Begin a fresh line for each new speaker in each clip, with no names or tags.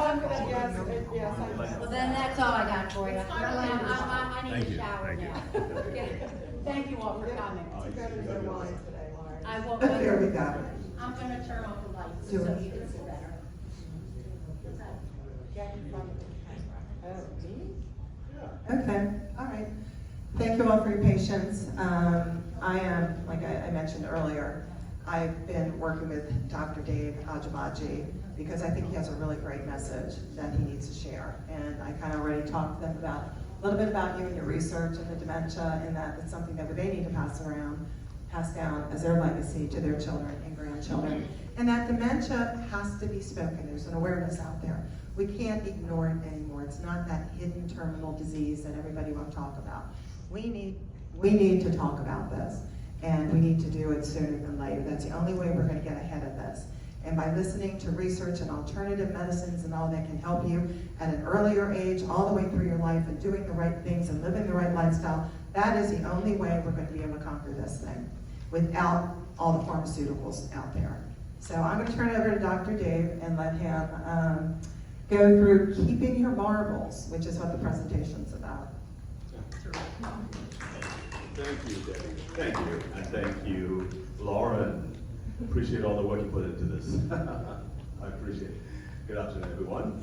I'm gonna, yes,
Well, then that's all I got for you.
I need
Thank
a
you,
shower
thank you.
now. Okay. Thank you all for coming.
It's better than wine today, Lauren.
I will,
There we go.
I'm gonna turn off the lights
Do
so
it.
you can see better.
Get in front of the camera. Oh, me?
Okay, all right. Thank you all for your patience. I am, like I mentioned earlier, I've been working with Dr. Dave Ajabaji because I think he has a really great message that he needs to share. And I kind of already talked to them about a little bit about you and your research and the dementia, and that it's something that they need to pass down as their legacy to their children and grandchildren. And that dementia has to be spoken. There's an awareness out there. We can't ignore it anymore. It's not that hidden terminal disease that everybody won't talk about. We need to talk about this, and we need to do it sooner than later. That's the only way we're going to get ahead of this. And by listening to research and alternative medicines and all that can help you at an earlier age, all the way through your life, and doing the right things and living the right lifestyle, that is the only way we're going to be able to conquer this thing without all the pharmaceuticals out there. So I'm going to turn it over to Dr. Dave and let him go through keeping your marbles, which is what the presentation's about.
Thank you, Debbie. Thank you. And thank you, Lauren. Appreciate all the work you put into this. I appreciate it. Good afternoon, everyone.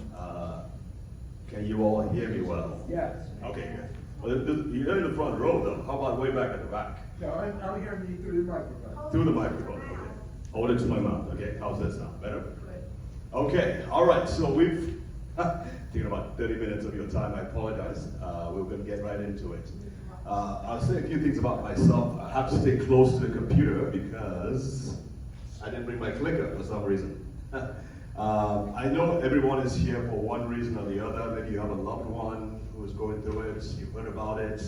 Can you all hear me well?
Yes.
Okay, good. Well, you're in the front row, though. How about way back at the back?
No, I'm hearing you through the microphone.
Through the microphone, okay. Hold it to my mouth. Okay, how's this now? Better? Okay, all right. So we've taken about 30 minutes of your time. I apologize. We're going to get right into it. I'll say a few things about myself. I have to stay close to the computer because I didn't bring my clicker for some reason. I know everyone is here for one reason or the other. Maybe you have a loved one who is going through it. You've heard about it.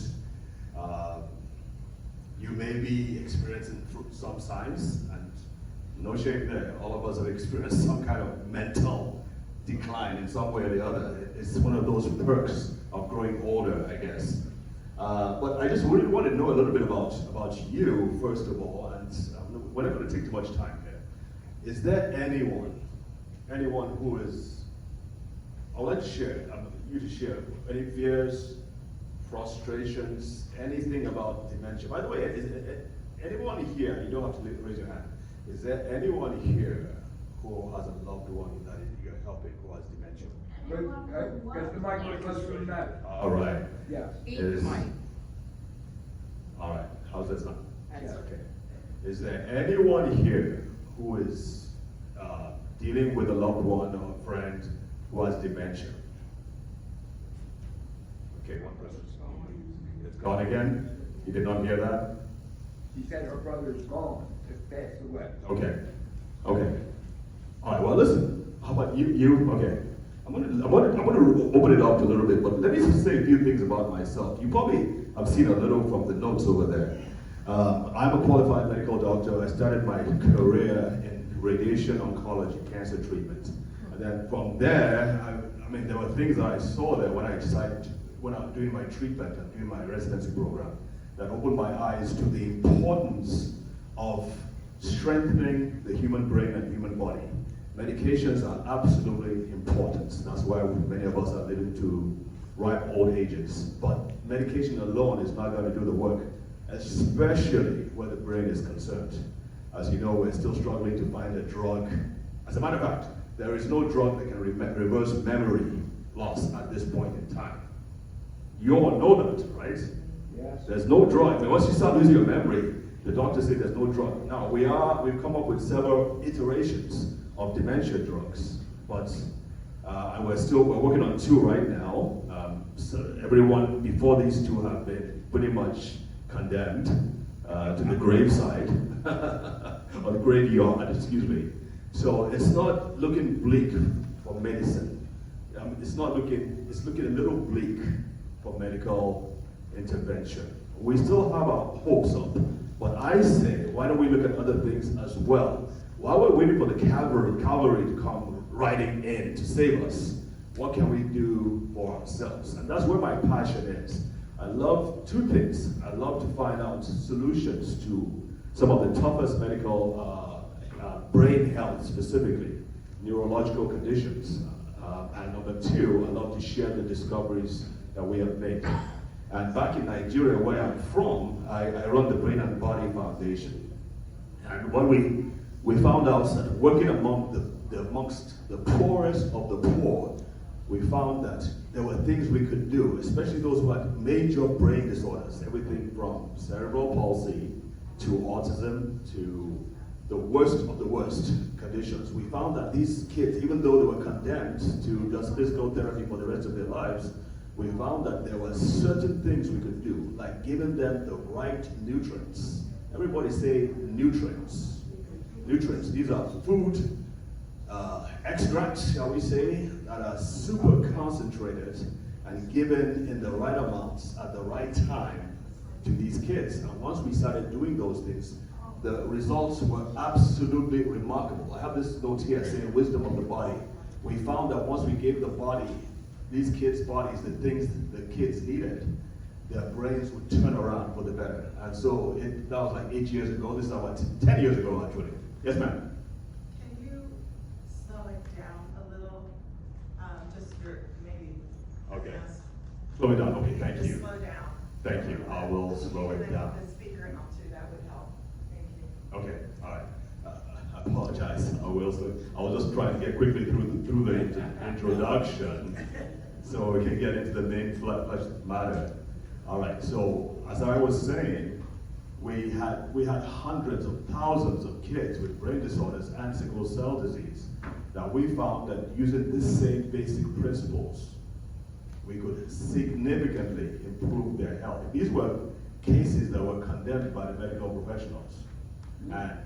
You may be experiencing some signs, and no shame there. All of us have experienced some kind of mental decline in some way or the other. It's one of those perks of growing older, I guess. But I just really want to know a little bit about you, first of all, and we're not going to take too much time here. Is there anyone who is, I'll let you to share, any fears, frustrations, anything about dementia? By the way, is anyone here, you don't have to raise your hand, is there anyone here who has a loved one that you're helping who has dementia?
Get the mic close to the mouth.
All right.
Yes.
All right. How's this now?
That's
okay. Is there anyone here who is dealing with a loved one or a friend who has dementia? Okay, one person. It's gone again? You did not hear that?
She said her brother is gone, just passed away.
Okay. Okay. All right. Well, listen. How about you? Okay. I'm gonna open it up a little bit, but let me just say a few things about myself. You probably have seen a little from the notes over there. I'm a qualified medical doctor. I started my career in radiation oncology, cancer treatment. And then from there, I mean, there were things that I saw there when I was doing my treatment and doing my residency program that opened my eyes to the importance of strengthening the human brain and human body. Medications are absolutely important. That's why many of us are living to ripe old ages. But medication alone is not going to do the work, especially where the brain is concerned. As you know, we're still struggling to find a drug. As a matter of fact, there is no drug that can reverse memory loss at this point in time. You all know that, right?
Yes.
There's no drug. I mean, once you start losing your memory, the doctors say there's no drug. Now, we've come up with several iterations of dementia drugs, but and we're working on 2 right now. So everyone before these 2 have been pretty much condemned to the graveside, or the graveyard, excuse me. So it's not looking bleak for medicine. It's looking a little bleak for medical intervention. We still have our hopes up, but I say, why don't we look at other things as well? While we're waiting for the cavalry to come riding in to save us, what can we do for ourselves? And that's where my passion is. I love 2 things. I love to find out solutions to some of the toughest medical brain health, specifically neurological conditions. And number two, I love to share the discoveries that we have made. And back in Nigeria, where I'm from, I run the Brain and Body Foundation. And what we found out that working amongst the poorest of the poor, we found that there were things we could do, especially those who had major brain disorders, everything from cerebral palsy to autism to the worst of the worst conditions. We found that these kids, even though they were condemned to just physical therapy for the rest of their lives, we found that there were certain things we could do, like giving them the right nutrients. Everybody say nutrients. Nutrients, these are food extracts, shall we say, that are super concentrated and given in the right amounts at the right time to these kids. And once we started doing those things, the results were absolutely remarkable. I have this note here saying wisdom of the body. We found that once we gave the body, these kids' bodies, the things the kids needed, their brains would turn around for the better. And so that was like 8 years ago. This is about 10 years ago, actually. Yes, ma'am.
Can you slow it down a little? Just for maybe.
Okay.
Yes.
Slow it down. Okay, thank
Just
you.
slow down.
Thank you. I will slow it down.
The speaker and all too, that would help. Thank you.
Okay, all right. I apologize. I was just trying to get quickly through the introduction so we can get into the main flesh matter. All right. So as I was saying, we had hundreds of thousands of kids with brain disorders and sickle cell disease that we found that using the same basic principles, we could significantly improve their health. These were cases that were condemned by the medical professionals. And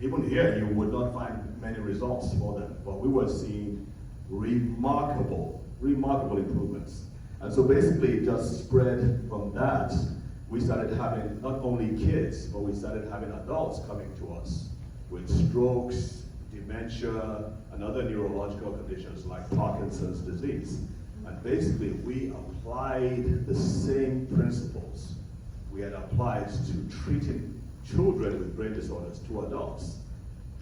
even here, you would not find many results for them, but we were seeing remarkable improvements. And so basically it just spread from that. We started having not only kids, but we started having adults coming to us with strokes, dementia, and other neurological conditions like Parkinson's disease. And basically we applied the same principles we had applied to treating children with brain disorders to adults.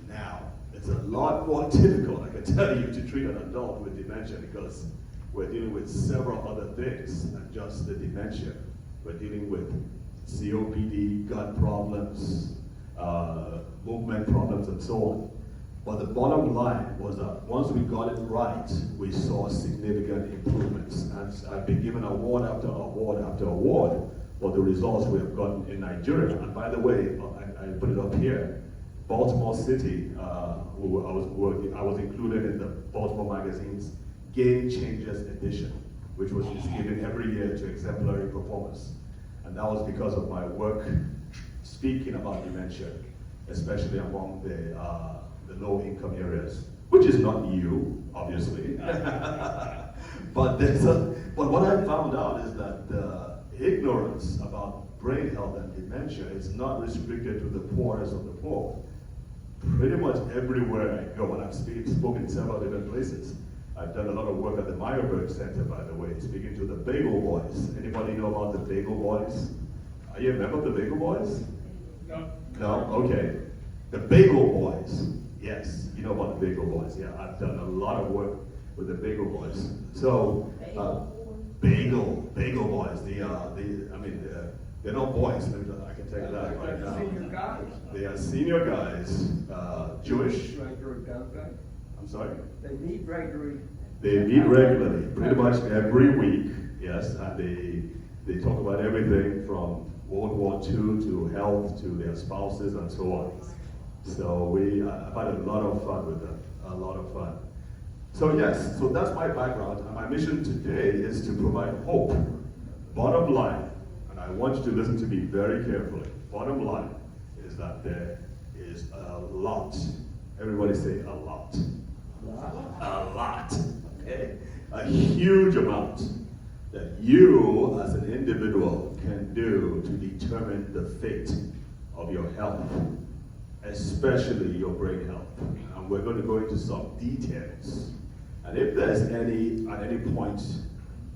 Now, it's a lot more difficult, I can tell you, to treat an adult with dementia because we're dealing with several other things than just the dementia. We're dealing with COPD, gut problems, movement problems, and so on. But the bottom line was that once we got it right, we saw significant improvements. And I've been given award after award after award for the results we have gotten in Nigeria. And by the way, I put it up here, Baltimore City, I was included in the Baltimore Magazine's Game Changers edition, which was given every year to exemplary performance. And that was because of my work speaking about dementia, especially among the low-income areas, which is not you, obviously. but what I found out is that the ignorance about brain health and dementia is not restricted to the poorest of the poor. Pretty much everywhere I go, and I've spoken several different places. I've done a lot of work at the Meyerberg Center, by the way, speaking to the Bagel Boys. Anybody know about the Bagel Boys? Are you a member of the Bagel Boys?
No.
No? Okay. The Bagel Boys. Yes, you know about the Bagel Boys. Yeah, I've done a lot of work with the Bagel Boys. So, Bagel Boys. They're not boys. I can tell you that right now.
Senior guys.
They are senior guys, Jewish.
Regular, don't they?
I'm sorry.
They meet regularly.
They meet regularly, pretty much every week. Yes, and they talk about everything from World War II to health to their spouses and so on. So I've had a lot of fun with them, a lot of fun. So yes, so that's my background, and my mission today is to provide hope. Bottom line, and I want you to listen to me very carefully. Bottom line is that there is a lot. Everybody say a lot. A lot. Okay? A huge amount that you as an individual can do to determine the fate of your health, especially your brain health. And we're going to go into some details. And if there's at any point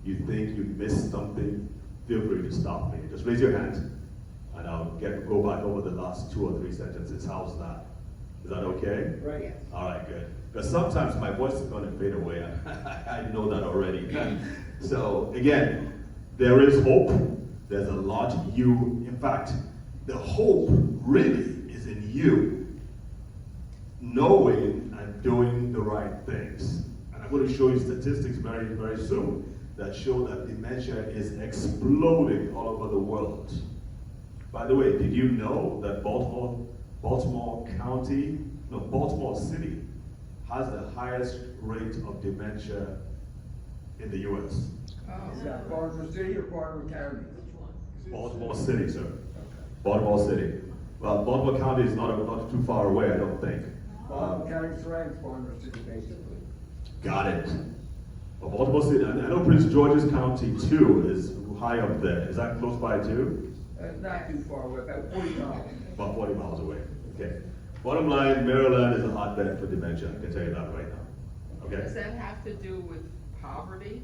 you think you missed something, feel free to stop me. Just raise your hand and I'll go back over the last 2 or 3 sentences. How's that? Is that okay?
Right.
All right, good. Because sometimes my voice is going to fade away. I know that already. So again, there is hope. There's a lot in fact, the hope really is in you knowing and doing the right things. And I'm going to show you statistics very, very soon that show that dementia is exploding all over the world. By the way, did you know that Baltimore City has the highest rate of dementia in the U.S.?
Is that Baltimore City or Baltimore County?
Baltimore City, sir. Baltimore City. Well, Baltimore County is not too far away, I don't think.
Baltimore County surrounds Baltimore City, basically.
Got it. Well, Baltimore City, I know Prince George's County too is high up there. Is that close by too?
Not too far away, about 40 miles.
About 40 miles away. Okay. Bottom line, Maryland is a hotbed for dementia. I can tell you that right now. Okay?
Does that have to do with poverty?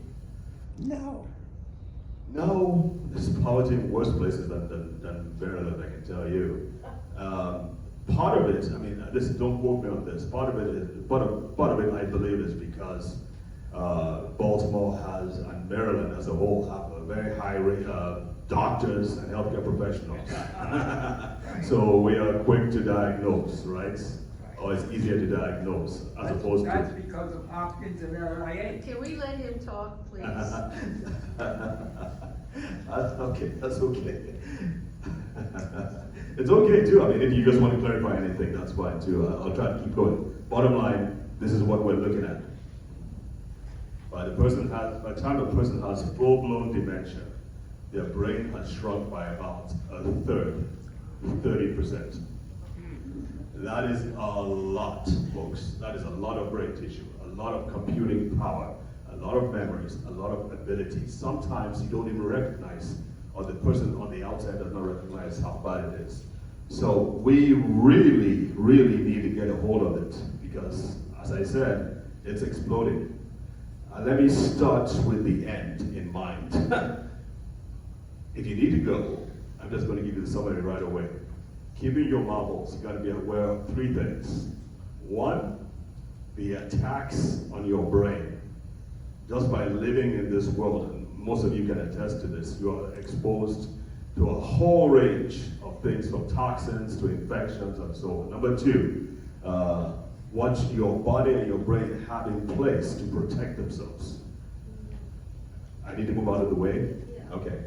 No.
No, there's poverty in worse places than Maryland, I can tell you. Part of it, I mean, don't quote me on this. Part of it, I believe, is because Baltimore has, and Maryland as a whole, have a very high rate of doctors and healthcare professionals. So we are quick to diagnose, right? Or it's easier to diagnose as opposed to.
That's because of Hopkins and LIA.
Can we let him talk, please?
That's okay. It's okay too. I mean, if you just want to clarify anything, that's fine too. I'll try to keep going. Bottom line, this is what we're looking at. By the time a person has full-blown dementia, their brain has shrunk by about a third, 30%. That is a lot, folks. That is a lot of brain tissue, a lot of computing power, a lot of memories, a lot of abilities. Sometimes you don't even recognize, or the person on the outside does not recognize how bad it is. So we really, really need to get a hold of it because, as I said, it's exploding. Let me start with the end in mind. If you need to go, I'm just going to give you the summary right away. Keeping your marbles, you got to be aware of three things. One, the attacks on your brain. Just by living in this world, and most of you can attest to this, you are exposed to a whole range of things from toxins to infections and so on. Number two, what your body and your brain have in place to protect themselves. I need to move out of the way? Okay.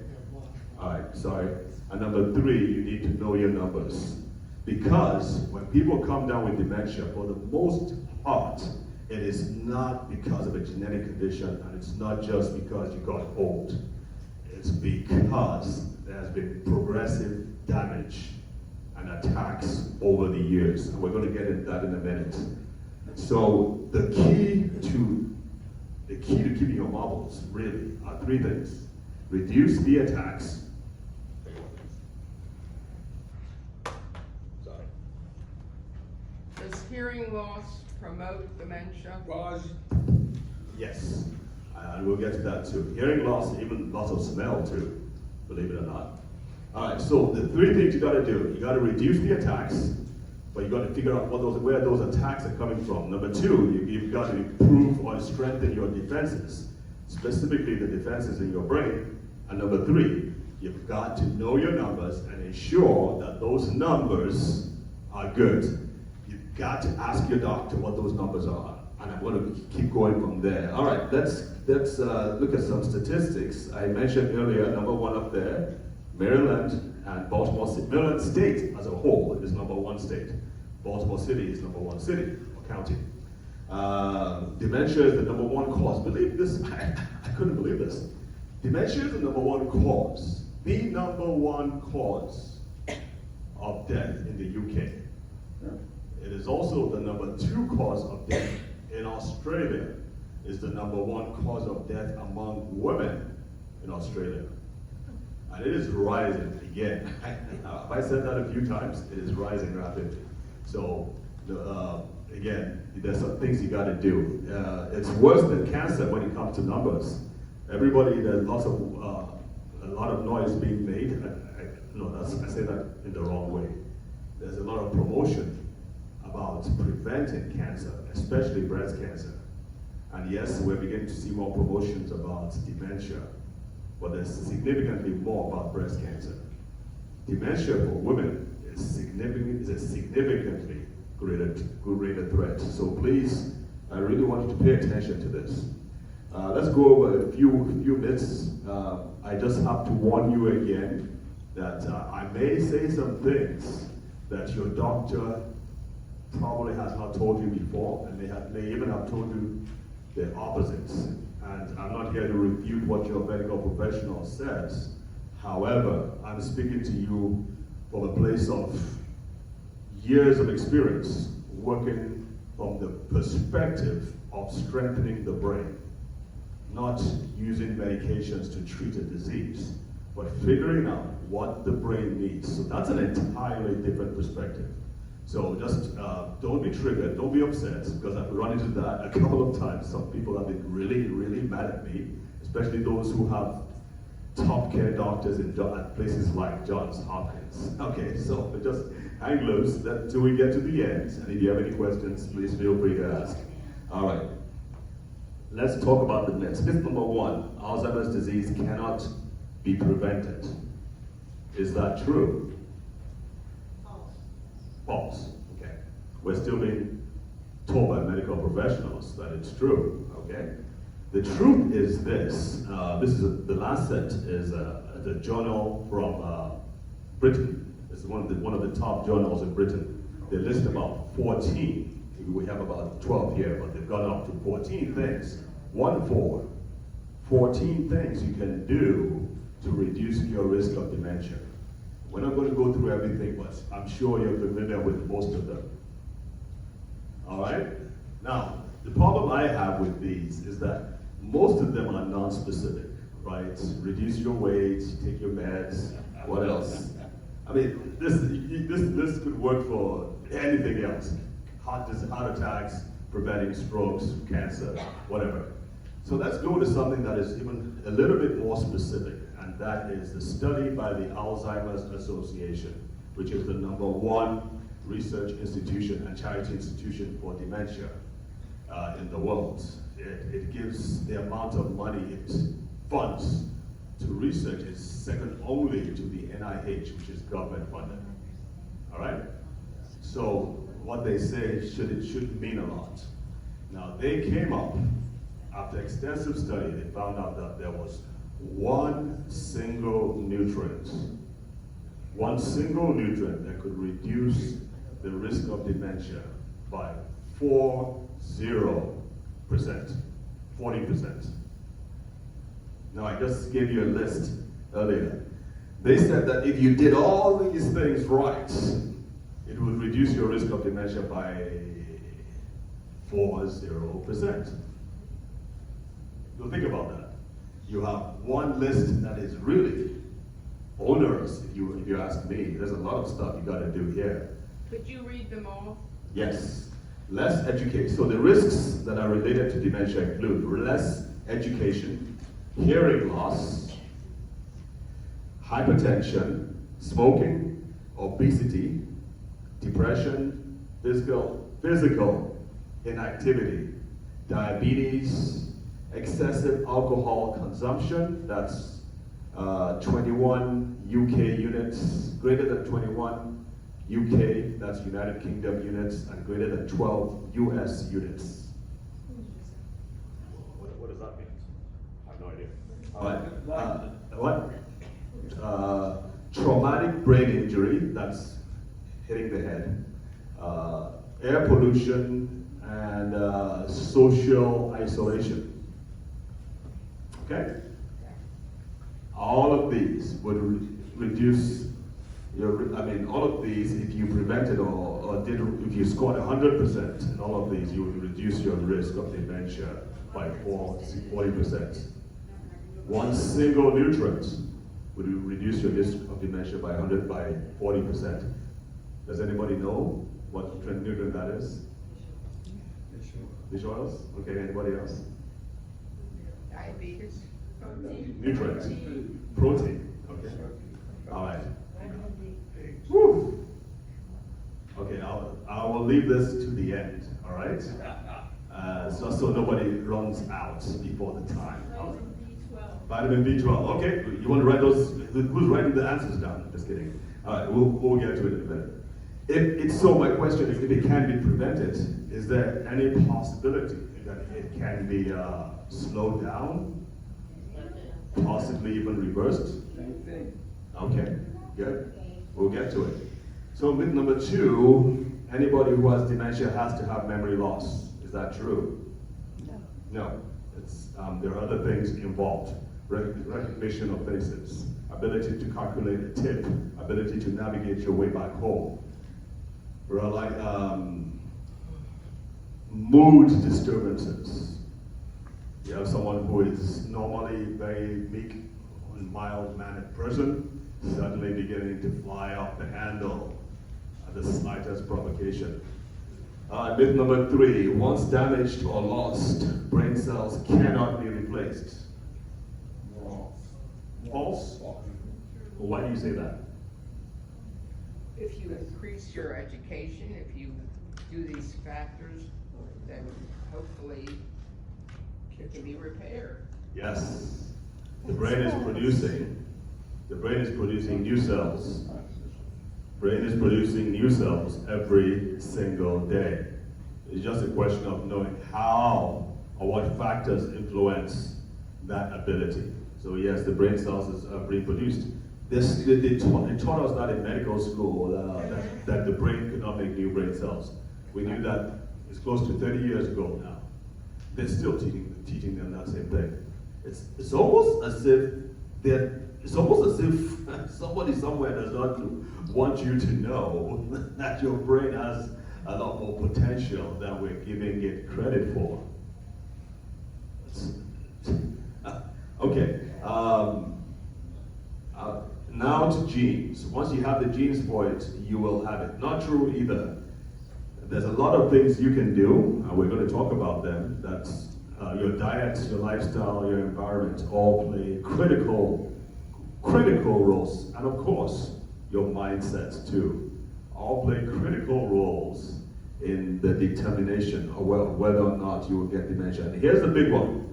All right, sorry. And number three, you need to know your numbers. Because when people come down with dementia, for the most part, it is not because of a genetic condition, and it's not just because you got old. It's because there has been progressive damage and attacks over the years. And we're going to get into that in a minute. So the key to keeping your marbles really are three things. Reduce the attacks. Sorry.
Does hearing loss promote dementia?
Yes, and we'll get to that too. Hearing loss, even loss of smell too, believe it or not. All right, so the three things you got to do. You got to reduce the attacks, but you got to figure out where those attacks are coming from. Number two, you've got to improve or strengthen your defenses, specifically the defenses in your brain. And number three, you've got to know your numbers and ensure that those numbers are good. You've got to ask your doctor what those numbers are. And I'm going to keep going from there. All right, let's look at some statistics. I mentioned earlier, number one up there, Maryland and Baltimore City. Maryland State as a whole is number one state. Baltimore City is number one city or county. Dementia is the number one cause. Believe this, I couldn't believe this. Dementia is the number one cause, the number one cause of death in the UK. It is also the number two cause of death in Australia. Is the number one cause of death among women in Australia. And it is rising again. I said that a few times, it is rising rapidly. So, again, there's some things you got to do. It's worse than cancer when it comes to numbers. Everybody, there's a lot of noise being made. I say that in the wrong way. There's a lot of promotion about preventing cancer, especially breast cancer. And yes, we're beginning to see more promotions about dementia, but there's significantly more about breast cancer. Dementia for women is a significantly greater threat. So please, I really want you to pay attention to this. Let's go over a few myths. I just have to warn you again that I may say some things that your doctor probably has not told you before, and may even have told you the opposites. And I'm not here to refute what your medical professional says. However, I'm speaking to you from a place of years of experience working from the perspective of strengthening the brain, not using medications to treat a disease, but figuring out what the brain needs. So that's an entirely different perspective. So just don't be triggered, don't be upset, because I've run into that a couple of times. Some people have been really, really mad at me, especially those who have top care doctors at places like Johns Hopkins. Okay, so just hang loose till we get to the end, and if you have any questions, please feel free to ask. All right, let's talk about the myths. Myth number one, Alzheimer's disease cannot be prevented. Is that true? False. Okay. We're still being told by medical professionals that it's true. Okay. The truth is this. The last set is the journal from Britain. It's one of the top journals in Britain. They list about 14. We have about 12 here, but they've gone up to 14 things. 14 things you can do to reduce your risk of dementia. We're not going to go through everything, but I'm sure you're familiar with most of them. All right? Now, the problem I have with these is that most of them are non-specific, right? Reduce your weight, take your meds, what else? I mean, this could work for anything else. Heart attacks, preventing strokes, cancer, whatever. So let's go to something that is even a little bit more specific, and that is the study by the Alzheimer's Association, which is the #1 research institution and charity institution for dementia in the world. It gives the amount of money it funds to research is second only to the NIH, which is government funded. All right? So what they say should mean a lot. Now they came up, after extensive study, they found out that there was one single nutrient that could reduce the risk of dementia by 40%. Now I just gave you a list earlier. They said that if you did all these things right, it would reduce your risk of dementia by 40%. So think about that. You have one list that is really onerous, if you ask me. There's a lot of stuff you got to do here.
Could you read them all?
Yes. Less education. So the risks that are related to dementia include less education, hearing loss, hypertension, smoking, obesity, depression, physical inactivity, diabetes, excessive alcohol consumption, that's 21 UK units, greater than 21 UK, that's United Kingdom units, and greater than 12 US units. What does that mean? I have no idea. What? Traumatic brain injury, that's hitting the head. Air pollution and social isolation. Okay? All of these would reduce all of these, if you prevented if you scored 100% in all of these, you would reduce your risk of dementia by 40%. One single nutrient would reduce your risk of dementia by 40%. Does anybody know what nutrient that is? Fish oils? Okay, anybody else?
Diabetes?
Nutrients. Protein. Okay. All right. Woo. Okay, I will leave this end, all right? So nobody runs out before the time. Vitamin B12. Okay, you want to write those? Who's writing the answers down? Just kidding. All right, we'll get to it in a minute. So my question is, if it can be prevented, is there any possibility that it can be slowed down, possibly even reversed?
Same thing.
Okay, good. We'll get to it. So myth number 2, anybody who has dementia has to have memory loss. Is that true? No. It's, there are other things involved. Recognition of faces, ability to calculate a tip, ability to navigate your way back home. There are like mood disturbances. You have someone who is normally very meek and mild-mannered person, suddenly beginning to fly off the handle at the slightest provocation. Myth number 3, once damaged or lost, brain cells cannot be replaced. False? Well, why do you say that?
If you increase your education, if you do these factors, then hopefully it can be repaired.
Yes. The brain is producing new cells. Brain is producing new cells every single day. It's just a question of knowing how or what factors influence that ability. So yes, the brain cells are being produced. They taught us that in medical school, that the brain could not make new brain cells. We knew that it's close to 30 years ago now. They're still teaching them that same thing. It's almost as if somebody somewhere does not want you to know that your brain has a lot more potential than we're giving it credit for. Okay. Now to genes. Once you have the genes for it, you will have it. Not true either. There's a lot of things you can do, and we're going to talk about them. That's your diet, your lifestyle, your environment all play critical roles. And of course, your mindset too. All play critical roles in the determination of whether or not you will get dementia. And here's the big one.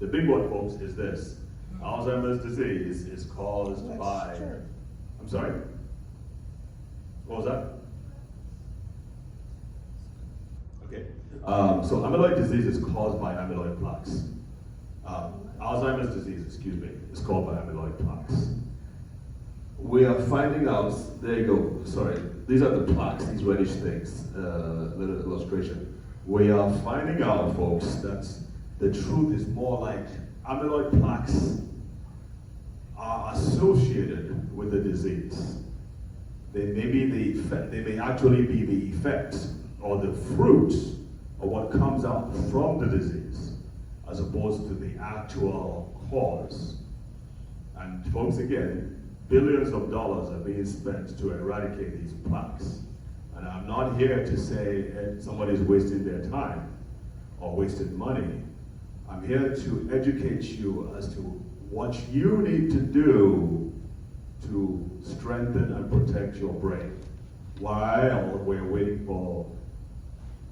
The big one, folks, is this. Alzheimer's disease is caused by... I'm sorry? What was that? Okay. So amyloid disease is caused by amyloid plaques. Alzheimer's disease, is caused by amyloid plaques. We are finding out, there you go, sorry. These are the plaques, these reddish things, little illustration. We are finding out, folks, that the truth is more like amyloid plaques are associated with the disease. They may actually be the effect or the fruit of what comes out from the disease, as opposed to the actual cause. And folks, again, billions of dollars are being spent to eradicate these plaques. And I'm not here to say somebody's wasting their time or wasting money. I'm here to educate you as to what you need to do to strengthen and protect your brain while we're waiting for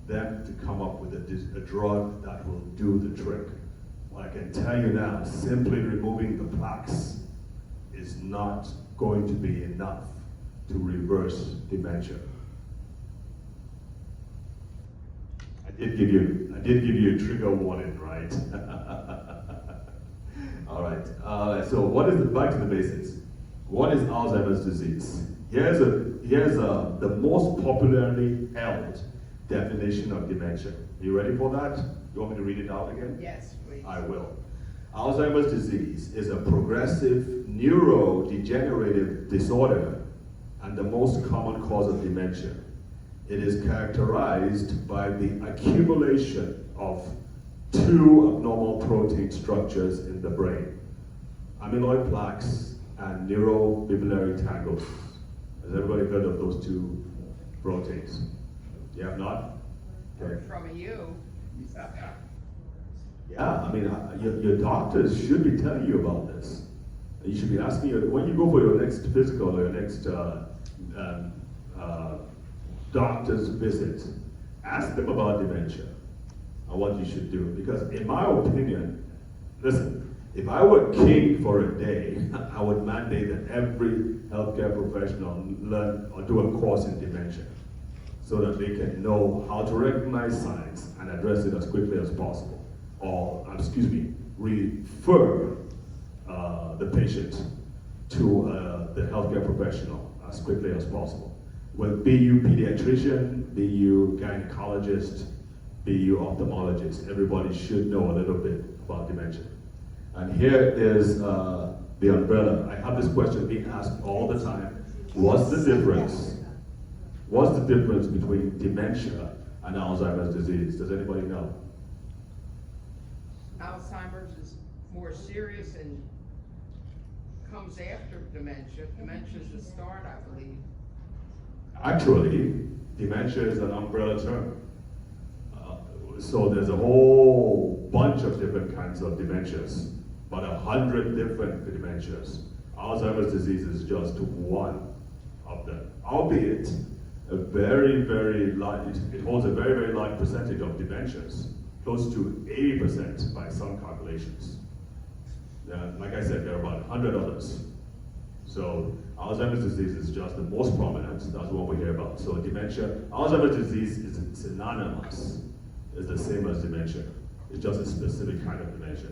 them to come up with a drug that will do the trick. What I can tell you now, simply removing the plaques is not going to be enough to reverse dementia. I did give you a trigger warning, right? All right. So back to the basics. What is Alzheimer's disease? Here's the most popularly held definition of dementia. You ready for that? You want me to read it out again?
Yes, please.
I will. Alzheimer's disease is a progressive neurodegenerative disorder and the most common cause of dementia. It is characterized by the accumulation of two abnormal protein structures in the brain, amyloid plaques and neurofibrillary tangles. Has everybody heard of those two proteins? You have not? Okay.
Heard from you.
Yeah, I mean, your doctors should be telling you about this. You should be asking you, when you go for your next physical or your next doctor's visit, ask them about dementia and what you should do. Because in my opinion, listen, if I were king for a day, I would mandate that every healthcare professional learn or do a course in dementia so that they can know how to recognize signs and address it as quickly as possible. Or, refer the patient to the healthcare professional as quickly as possible. Well, be you pediatrician, be you gynecologist, be you ophthalmologist, everybody should know a little bit about dementia. And here is the umbrella. I have this question being asked all the time. What's the difference? What's the difference between dementia and Alzheimer's disease? Does anybody know?
Alzheimer's is more serious and comes after dementia. Dementia is the start, I believe.
Actually, dementia is an umbrella term. So there's a whole bunch of different kinds of dementias, about 100 different dementias. Alzheimer's disease is just one of them, albeit a very, very large, it holds a very, very large percentage of dementias, close to 80% by some calculations. Like I said, there are about 100 others. So Alzheimer's disease is just the most prominent, that's what we hear about. So dementia, Alzheimer's disease is synonymous, it's the same as dementia. It's just a specific kind of dementia.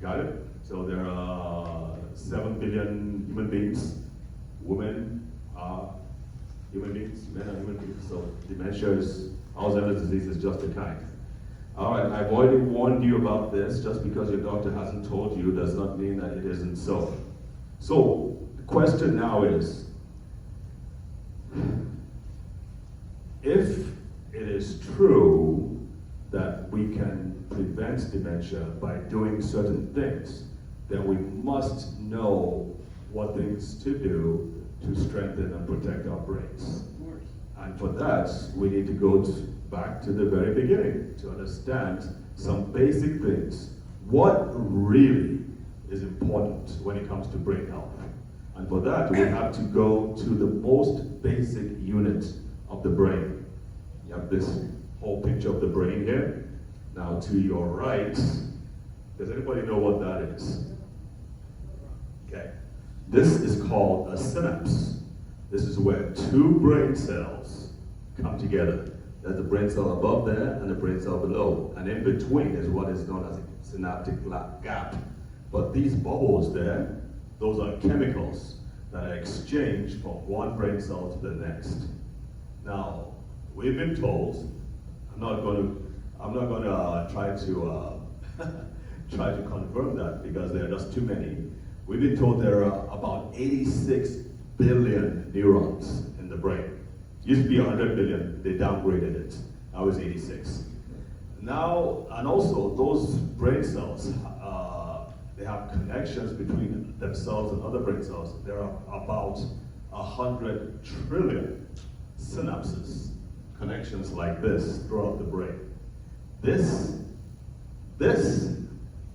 Got it? So there are 7 billion human beings. Women are human beings, men are human beings. So dementia is, Alzheimer's disease is just a kind. All right, I've already warned you about this. Just because your doctor hasn't told you does not mean that it isn't so. So the question now is, if it is true that we can prevent dementia by doing certain things, then we must know what things to do to strengthen and protect our brains. And for that, we need to go back to the very beginning to understand some basic things. What really is important when it comes to brain health? And for that, we have to go to the most basic unit of the brain. You have this whole picture of the brain here. Now to your right, does anybody know what that is? Okay. This is called a synapse. This is where two brain cells come together. There's the brain cell above there and the brain cell below. And in between is what is known as a synaptic gap. But these bubbles there, those are chemicals that are exchanged from one brain cell to the next. Now, we've been told, I'm not going to try to confirm that because there are just too many. We've been told there are about 86 billion neurons in the brain. Used to be 100 billion, they downgraded it. Now it's 86. Now, and also those brain cells, they have connections between themselves and other brain cells. There are about 100 trillion synapses, connections like this throughout the brain. This,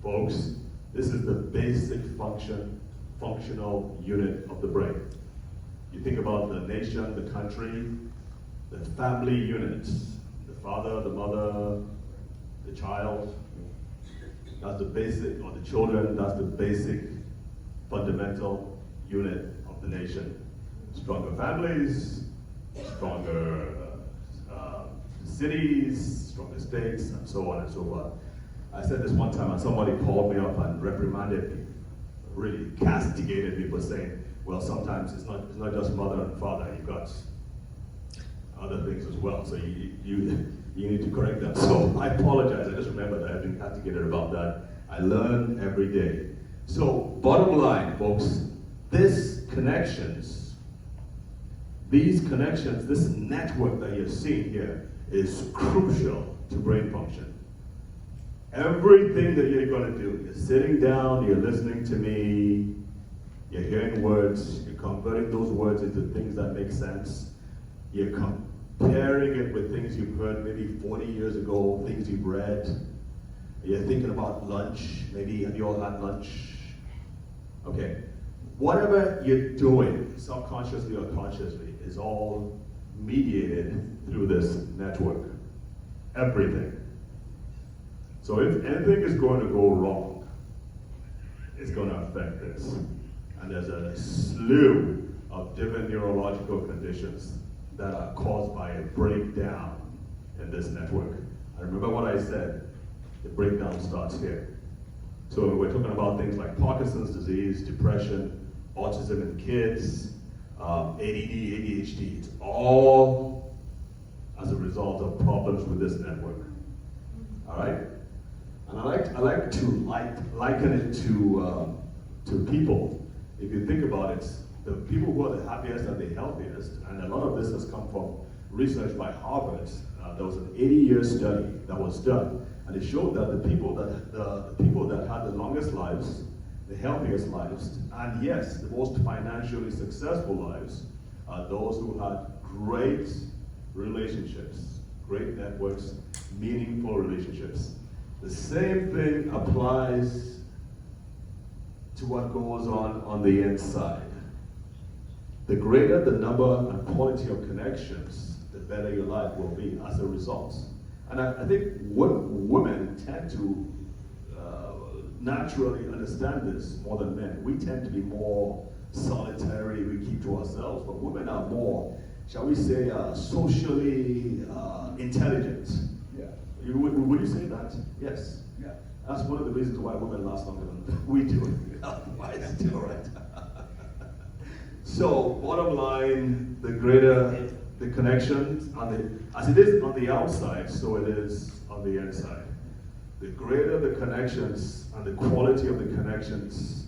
folks, this is the basic functional unit of the brain. You think about the nation, the country, the family units, the father, the mother, the child, that's the basic, or the children, that's the basic fundamental unit of the nation. Stronger families, stronger cities, stronger states, and so on and so forth. I said this one time and somebody called me up and reprimanded me, really castigated me for saying, well, sometimes it's not just mother and father, you've got other things as well, so you need to correct that. So I apologize, I just remember that I've been castigated about that. I learn every day. So bottom line, folks, these connections, this network that you're seeing here is crucial to brain function. Everything that you're going to do, you're sitting down, you're listening to me, you're hearing words, you're converting those words into things that make sense. You're comparing it with things you've heard maybe 40 years ago, things you've read. You're thinking about lunch, maybe have you all had lunch? Okay. Whatever you're doing, subconsciously or consciously, is all mediated through this network. everything. So if anything is going to go wrong, it's going to affect this. And there's a slew of different neurological conditions that are caused by a breakdown in this network. And remember what I said, the breakdown starts here. So we're talking about things like Parkinson's disease, depression, autism in kids, ADD, ADHD. It's all as a result of problems with this network. All right? And I like to liken it to people. If you think about it, the people who are the happiest are the healthiest, and a lot of this has come from research by Harvard. There was an 80-year study that was done, and it showed that the people that had the longest lives, the healthiest lives, and yes, the most financially successful lives are those who had great relationships, great networks, meaningful relationships. The same thing applies to what goes on the inside. The greater the number and quality of connections, the better your life will be as a result. And I think women tend to naturally understand this more than men. We tend to be more solitary, we keep to ourselves, but women are more, shall we say, socially intelligent.
Yeah.
Would you say that? Yes.
Yeah.
That's one of the reasons why women last longer than we do. Why is it all right? So, bottom line, the greater the connections, as it is on the outside, so it is on the inside. The greater the connections and the quality of the connections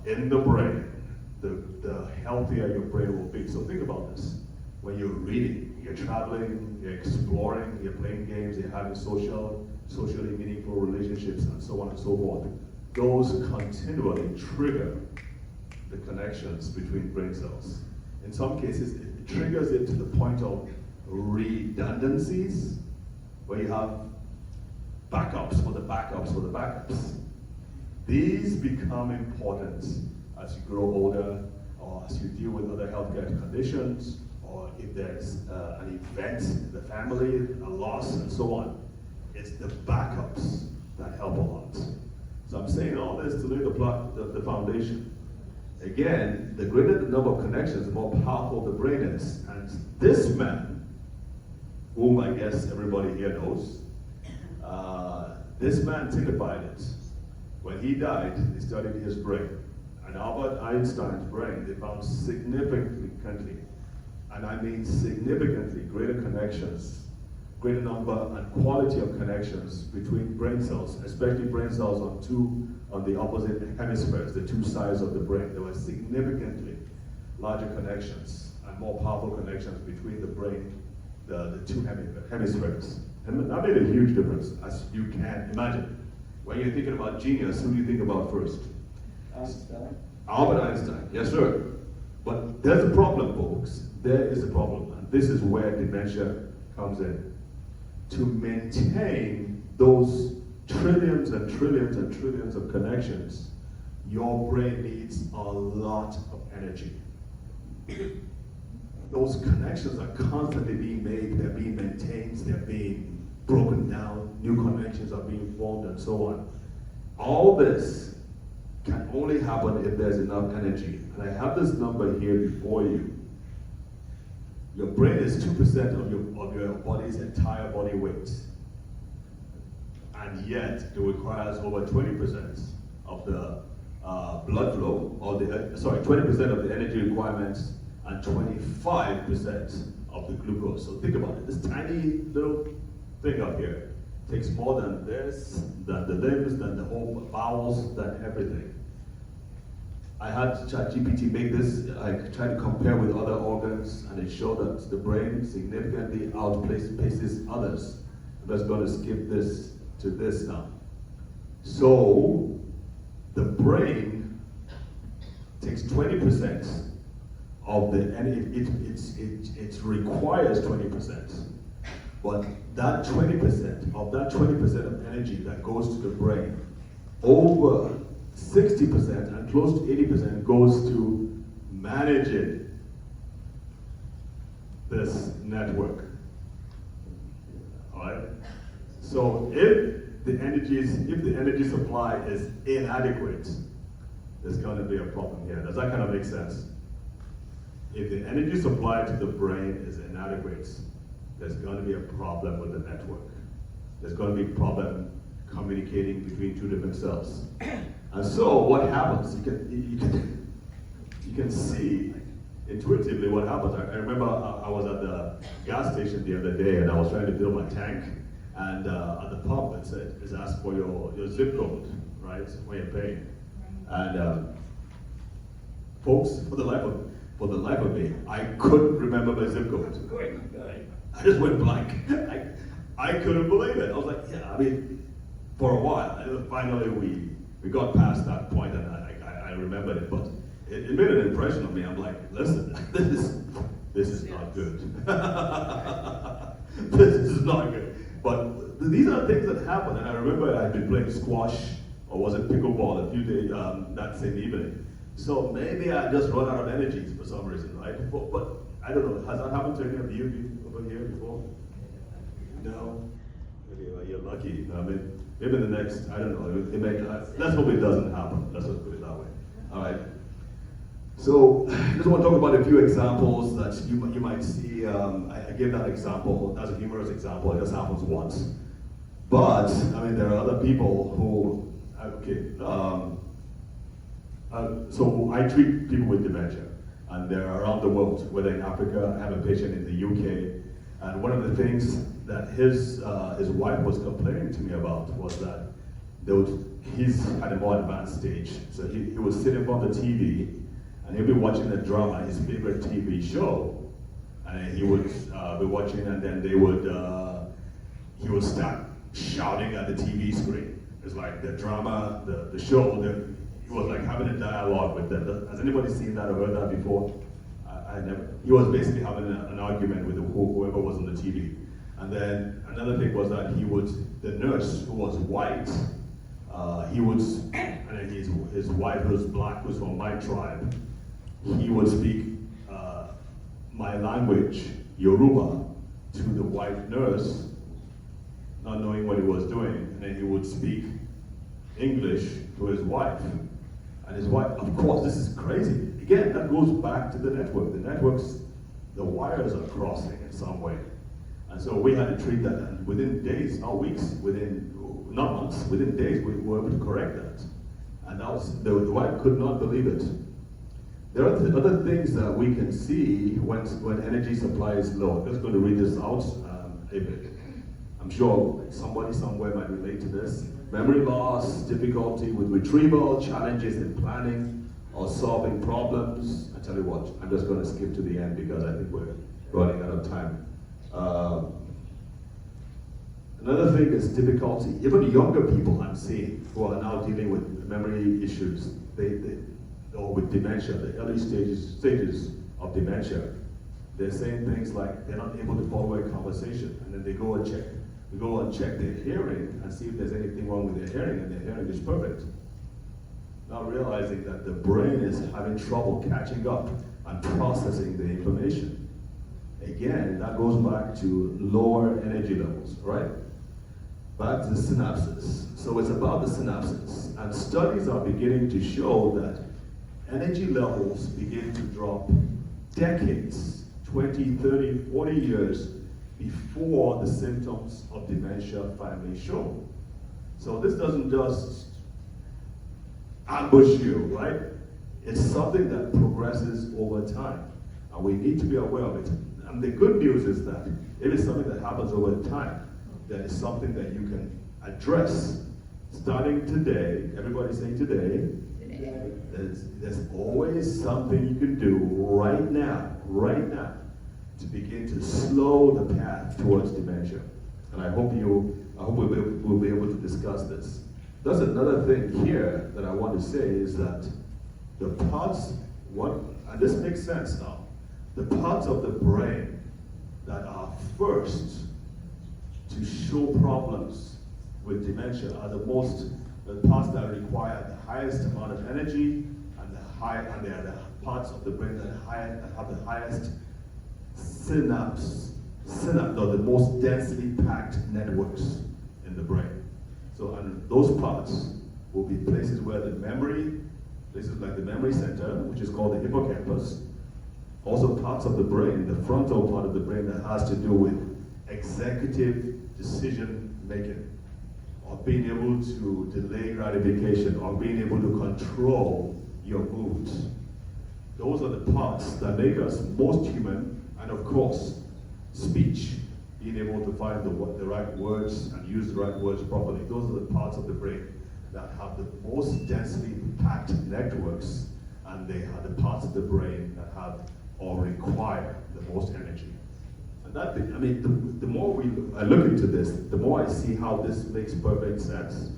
in the brain, the healthier your brain will be. So think about this. When you're reading, you're traveling, you're exploring, you're playing games, you're having socially meaningful relationships, and so on and so forth. Those continually trigger the connections between brain cells. In some cases, it triggers it to the point of redundancies, where you have backups for the backups for the backups. These become important as you grow older, or as you deal with other healthcare conditions, or if there's an event in the family, a loss, and so on. It's the backups that help a lot. So I'm saying all this to lay the foundation. Again, the greater the number of connections, the more powerful the brain is. And this man, whom I guess everybody here knows, this man typified it. When he died, they studied his brain. And Albert Einstein's brain, they found significantly, and I mean significantly, greater connections, greater number and quality of connections between brain cells, especially brain cells on the opposite hemispheres, the two sides of the brain. There were significantly larger connections and more powerful connections between the brain, the two hemispheres. And that made a huge difference, as you can imagine. When you're thinking about genius, who do you think about first?
Einstein.
Albert Einstein, yes sir. But there's a problem, folks. There is a problem, and this is where dementia comes in. To maintain those trillions and trillions and trillions of connections, your brain needs a lot of energy. Those connections are constantly being made, they're being maintained, they're being broken down, new connections are being formed, and so on. All this can only happen if there's enough energy. And I have this number here before you. Your brain is 2% of your body's entire body weight. And yet, it requires over 20% of the blood flow, or 20% of the energy requirements, and 25% of the glucose. So think about it. This tiny little thing up here takes more than this, than the limbs, than the whole bowels, than everything. I had ChatGPT make this. I tried to compare with other organs, and it showed that the brain significantly outpaces others. I'm just going to skip this to this now. So the brain takes 20% of the, and it requires 20%. But that 20%, of that 20% of energy that goes to the brain, over 60% and close to 80% goes to managing this network. right? So if the energy supply is inadequate, there's going to be a problem here. Does that kind of make sense? If the energy supply to the brain is inadequate, there's going to be a problem with the network. There's going to be a problem communicating between two different cells. And so what happens, you can see intuitively what happens. I remember I was at the gas station the other day and I was trying to fill my tank, and at the pump it asked for your zip code, right, when you're paying. And folks, for the life of me, I couldn't remember my zip code. I just went blank. I couldn't believe it. I was like, yeah, I mean, for a while, and finally we got past that point, and I remembered it, but it made an impression on me. I'm like, listen, this is not good. This is not good. But these are things that happen, and I remember I'd been playing squash, or was it pickleball, a few days that same evening. So maybe I just run out of energy for some reason, right? But I don't know. Has that happened to any of you over here before? No. Okay, well, you're lucky. I mean, maybe the next, I don't know. Let's hope it doesn't happen. Let's just put it that way. All right. So I just want to talk about a few examples that you might see. I gave that example as a humorous example. It just happens once. But I mean, there are other people who. Okay. So I treat people with dementia, and they're around the world, whether in Africa. I have a patient in the UK, and one of the things that his wife was complaining to me about was that he's at a more advanced stage. So he would sit in front of the TV, and he'll be watching the drama, his favorite TV show, and he would be watching, and then he would start shouting at the TV screen. It's like the drama, the show. He was like having a dialogue with them. Has anybody seen that or heard that before? I never. He was basically having an argument with whoever was on the TV. And then another thing was that the nurse who was white, and then his wife who was black, was from my tribe. He would speak my language, Yoruba, to the white nurse, not knowing what he was doing. And then he would speak English to his wife. And his wife, of course, this is crazy. Again, that goes back to the network. The wires are crossing in some way. And so we had to treat that, and within days, not weeks, not months, within days, we were able to correct that. And that was, the wife could not believe it. There are other things that we can see when energy supply is low. I'm just going to read this out a bit. I'm sure somebody somewhere might relate to this. Memory loss, difficulty with retrieval, challenges in planning or solving problems. I tell you what, I'm just going to skip to the end because I think we're running out of time. Another thing is difficulty. Even younger people I'm seeing who are now dealing with memory issues, or with dementia, the early stages of dementia, they're saying things like they're not able to follow a conversation, and then they go and check their hearing and see if there's anything wrong with their hearing, and their hearing is perfect. Not realizing that the brain is having trouble catching up and processing the information. Again, that goes back to lower energy levels, right? Back to the synapses. So it's about the synapses. And studies are beginning to show that energy levels begin to drop decades, 20, 30, 40 years before the symptoms of dementia finally show. So this doesn't just ambush you, right? It's something that progresses over time, and we need to be aware of it. And the good news is that if it's something that happens over time, then it's something that you can address starting today. Everybody say today. There's always something you can do right now, to begin to slow the path towards dementia. And I hope we'll be able to discuss this. There's another thing here that I want to say is that the parts, and this makes sense now, the parts of the brain that are first to show problems with dementia are the parts that require the highest amount of energy, and they are the parts of the brain that have the highest synapse synapse, or the most densely packed networks in the brain. So, and those parts will be places where the memory, places like the memory center, which is called the hippocampus, also parts of the brain, the frontal part of the brain that has to do with executive decision making, or being able to delay gratification, or being able to control your moods. Those are the parts that make us most human, and of course, speech, being able to find the right words and use the right words properly. Those are the parts of the brain that have the most densely packed networks, and they are the parts of the brain that have or require the most energy. And that, I mean, the more I look into this, the more I see how this makes perfect sense.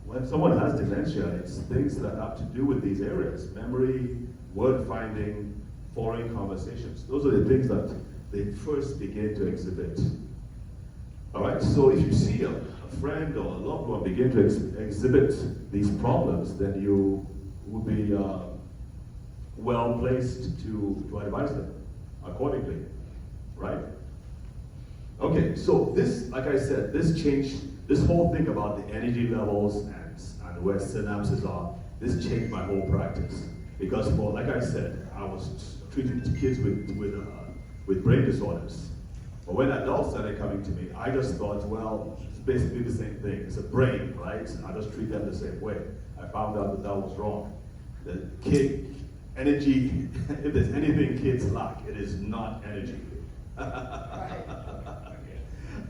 When someone has dementia, it's things that have to do with these areas: memory, word finding, foreign conversations. Those are the things that they first begin to exhibit. All right, so if you see a friend or a loved one begin to exhibit these problems, then you will be well placed to advise them accordingly, right? Okay, so this, like I said, this whole thing about the energy levels and where synapses are, this changed my whole practice. Because for, like I said, I was treating kids with brain disorders. But when adults started coming to me, I just thought, well, it's basically the same thing. It's a brain, right? I just treat them the same way. I found out that was wrong. The kid energy, if there's anything kids lack, it is not energy.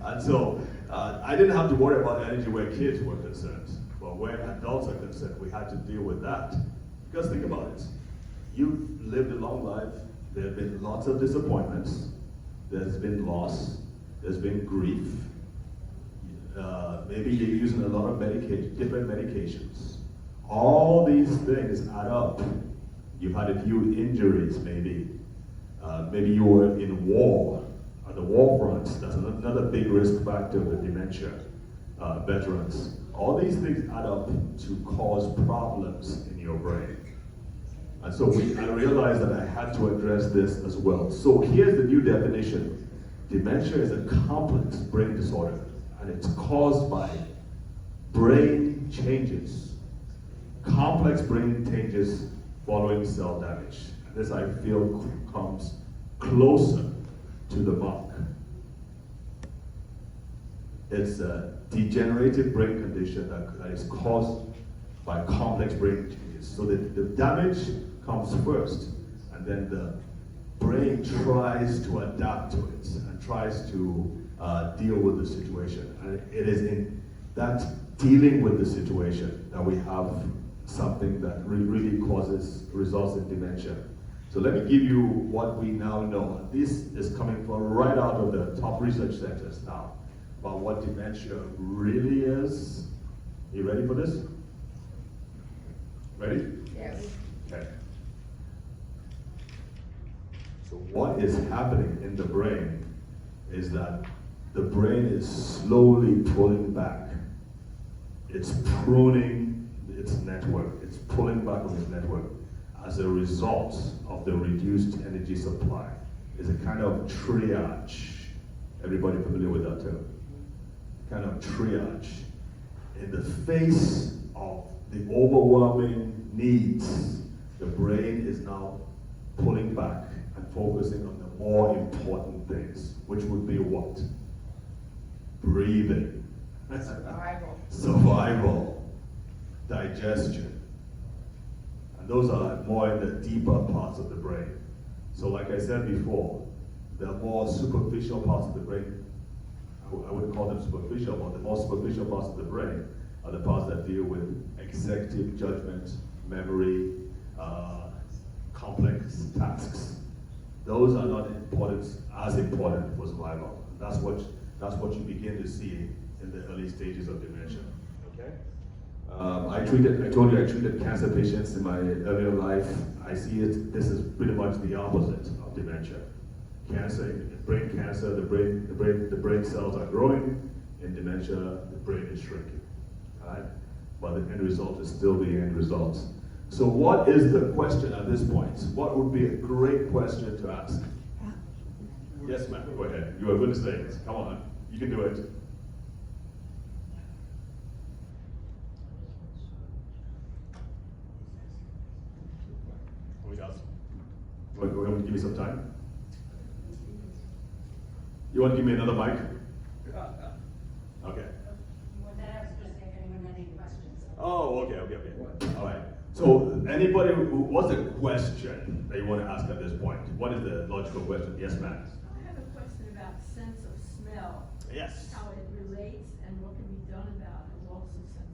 And so I didn't have to worry about energy where kids were concerned. But where adults are concerned, we had to deal with that. Because think about it. You've lived a long life. There have been lots of disappointments. There's been loss. There's been grief. Maybe you're using a lot of different medications. All these things add up. You've had a few injuries, maybe. Maybe you were in war, on the war front. That's another big risk factor with dementia veterans. All these things add up to cause problems in your brain. And so I realized that I had to address this as well. So here's the new definition. Dementia is a complex brain disorder, and it's caused by brain changes. Complex brain changes following cell damage. And this, I feel, comes closer to the mark. It's a degenerative brain condition that is caused by complex brain changes. So the damage comes first, and then the brain tries to adapt to it and tries to deal with the situation. And it is in that dealing with the situation that we have something that really results in dementia. So let me give you what we now know. This is coming from right out of the top research centers now about what dementia really is. You ready for this? Ready?
Yes.
Okay. So what is happening in the brain is that the brain is slowly pulling back. It's pruning its network. It's pulling back on its network as a result of the reduced energy supply. It's a kind of triage. Everybody familiar with that term? Kind of triage. In the face of the overwhelming needs, the brain is now pulling back and focusing on the more important things, which would be what? Breathing. Survival. Digestion. And those are more in the deeper parts of the brain. So like I said before, the more superficial parts of the brain, I wouldn't call them superficial, but the more superficial parts of the brain are the parts that deal with executive judgment, memory, complex tasks. Those are not as important for survival. That's what you begin to see in the early stages of dementia. Okay. I told you I treated cancer patients in my earlier life. I see it. This is pretty much the opposite of dementia. Brain cancer, the brain cells are growing. In dementia, the brain is shrinking. Right? But the end result is still the end result. So what is the question at this point? What would be a great question to ask? Yes, ma'am, go ahead. You are good to say it. Come on, you can do it. What else? You want to give me some time? You want to give me another mic? Okay. Oh, okay. All right. So, anybody what's the question that you want to ask at this point? What is the logical question? Yes, ma'am.
I have a question about sense of smell.
Yes.
How it relates and what can be done about it, loss of sense of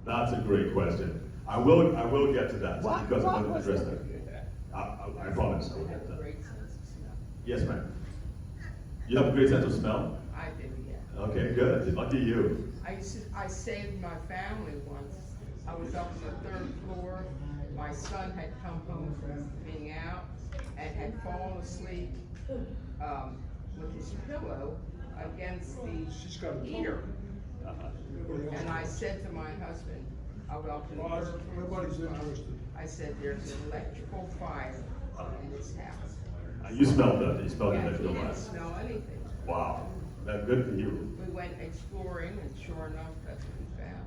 smell.
That's a great question. I will get to that because I want to address that. I promise I will
I
get
have
to
a
that.
great sense of smell.
Yes, ma'am. You have a great sense of smell?
I do, yeah.
Okay, good. Lucky you.
I saved my family once. I was up on the 3rd floor. My son had come home from being out and had fallen asleep with his pillow against the heater. And I said to my husband, I went up to the 3rd floor.
Nobody's interested.
I said, there's an electrical fire in this house.
You smelled that. You smelled the
And he
electrical
didn't
fire.
smell anything.
Wow. That's good for you.
We went exploring and sure enough, that's what we found.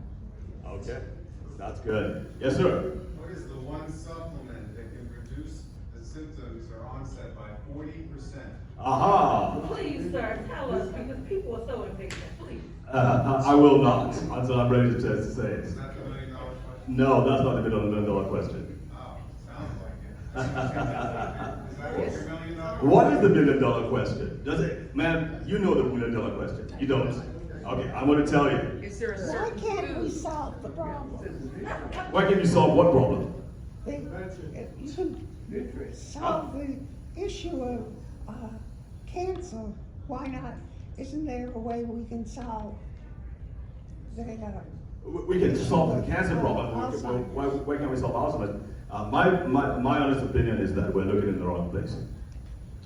Okay. That's good. Yes, sir.
What is the one supplement that can reduce the symptoms or onset by 40%?
Aha.
Please, sir, tell us, because people are so impatient, please.
I will not until I'm ready to say
Is
it.
that the $1 million question?
No, that's not the $1 million question.
Oh, sounds like it. Is that what your $1 million?
What is the $1 million question? Does it, man? You know the $1 million question. You don't. Okay, I'm going to tell you.
Is there a
Why
certain
can't we
food?
solve the problem?
Why can't you solve what problem?
You can solve the issue of cancer. Why not? Isn't there a way we can solve that?
We can solve the cancer problem. Why can't we solve Alzheimer's? My honest opinion is that we're looking in the wrong place.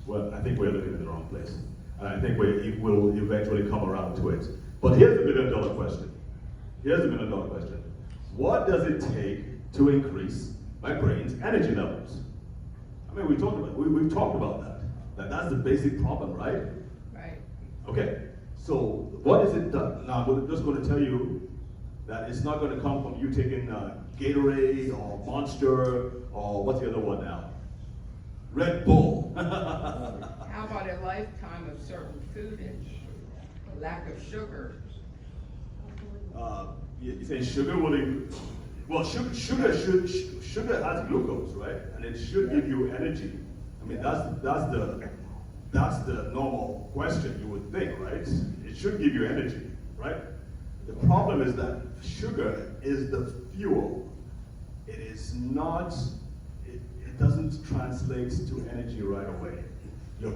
Well, I think we're looking in the wrong place. And I think we will eventually come around to it. But here's the $1 million question. Here's the $1 million question. What does it take to increase my brain's energy levels? I mean, we've talked about that. That's the basic problem, right?
Right.
Okay. So what is it done? Now, I'm just going to tell you that it's not going to come from you taking Gatorade or Monster or what's the other one now? Red Bull.
How about a lifetime of certain foodage? Lack of sugar.
You say sugar will well, sugar has glucose, right? And it should give you energy. I mean, that's the normal question you would think, right? It should give you energy, right? The problem is that sugar is the fuel. It is not. It doesn't translate to energy right away.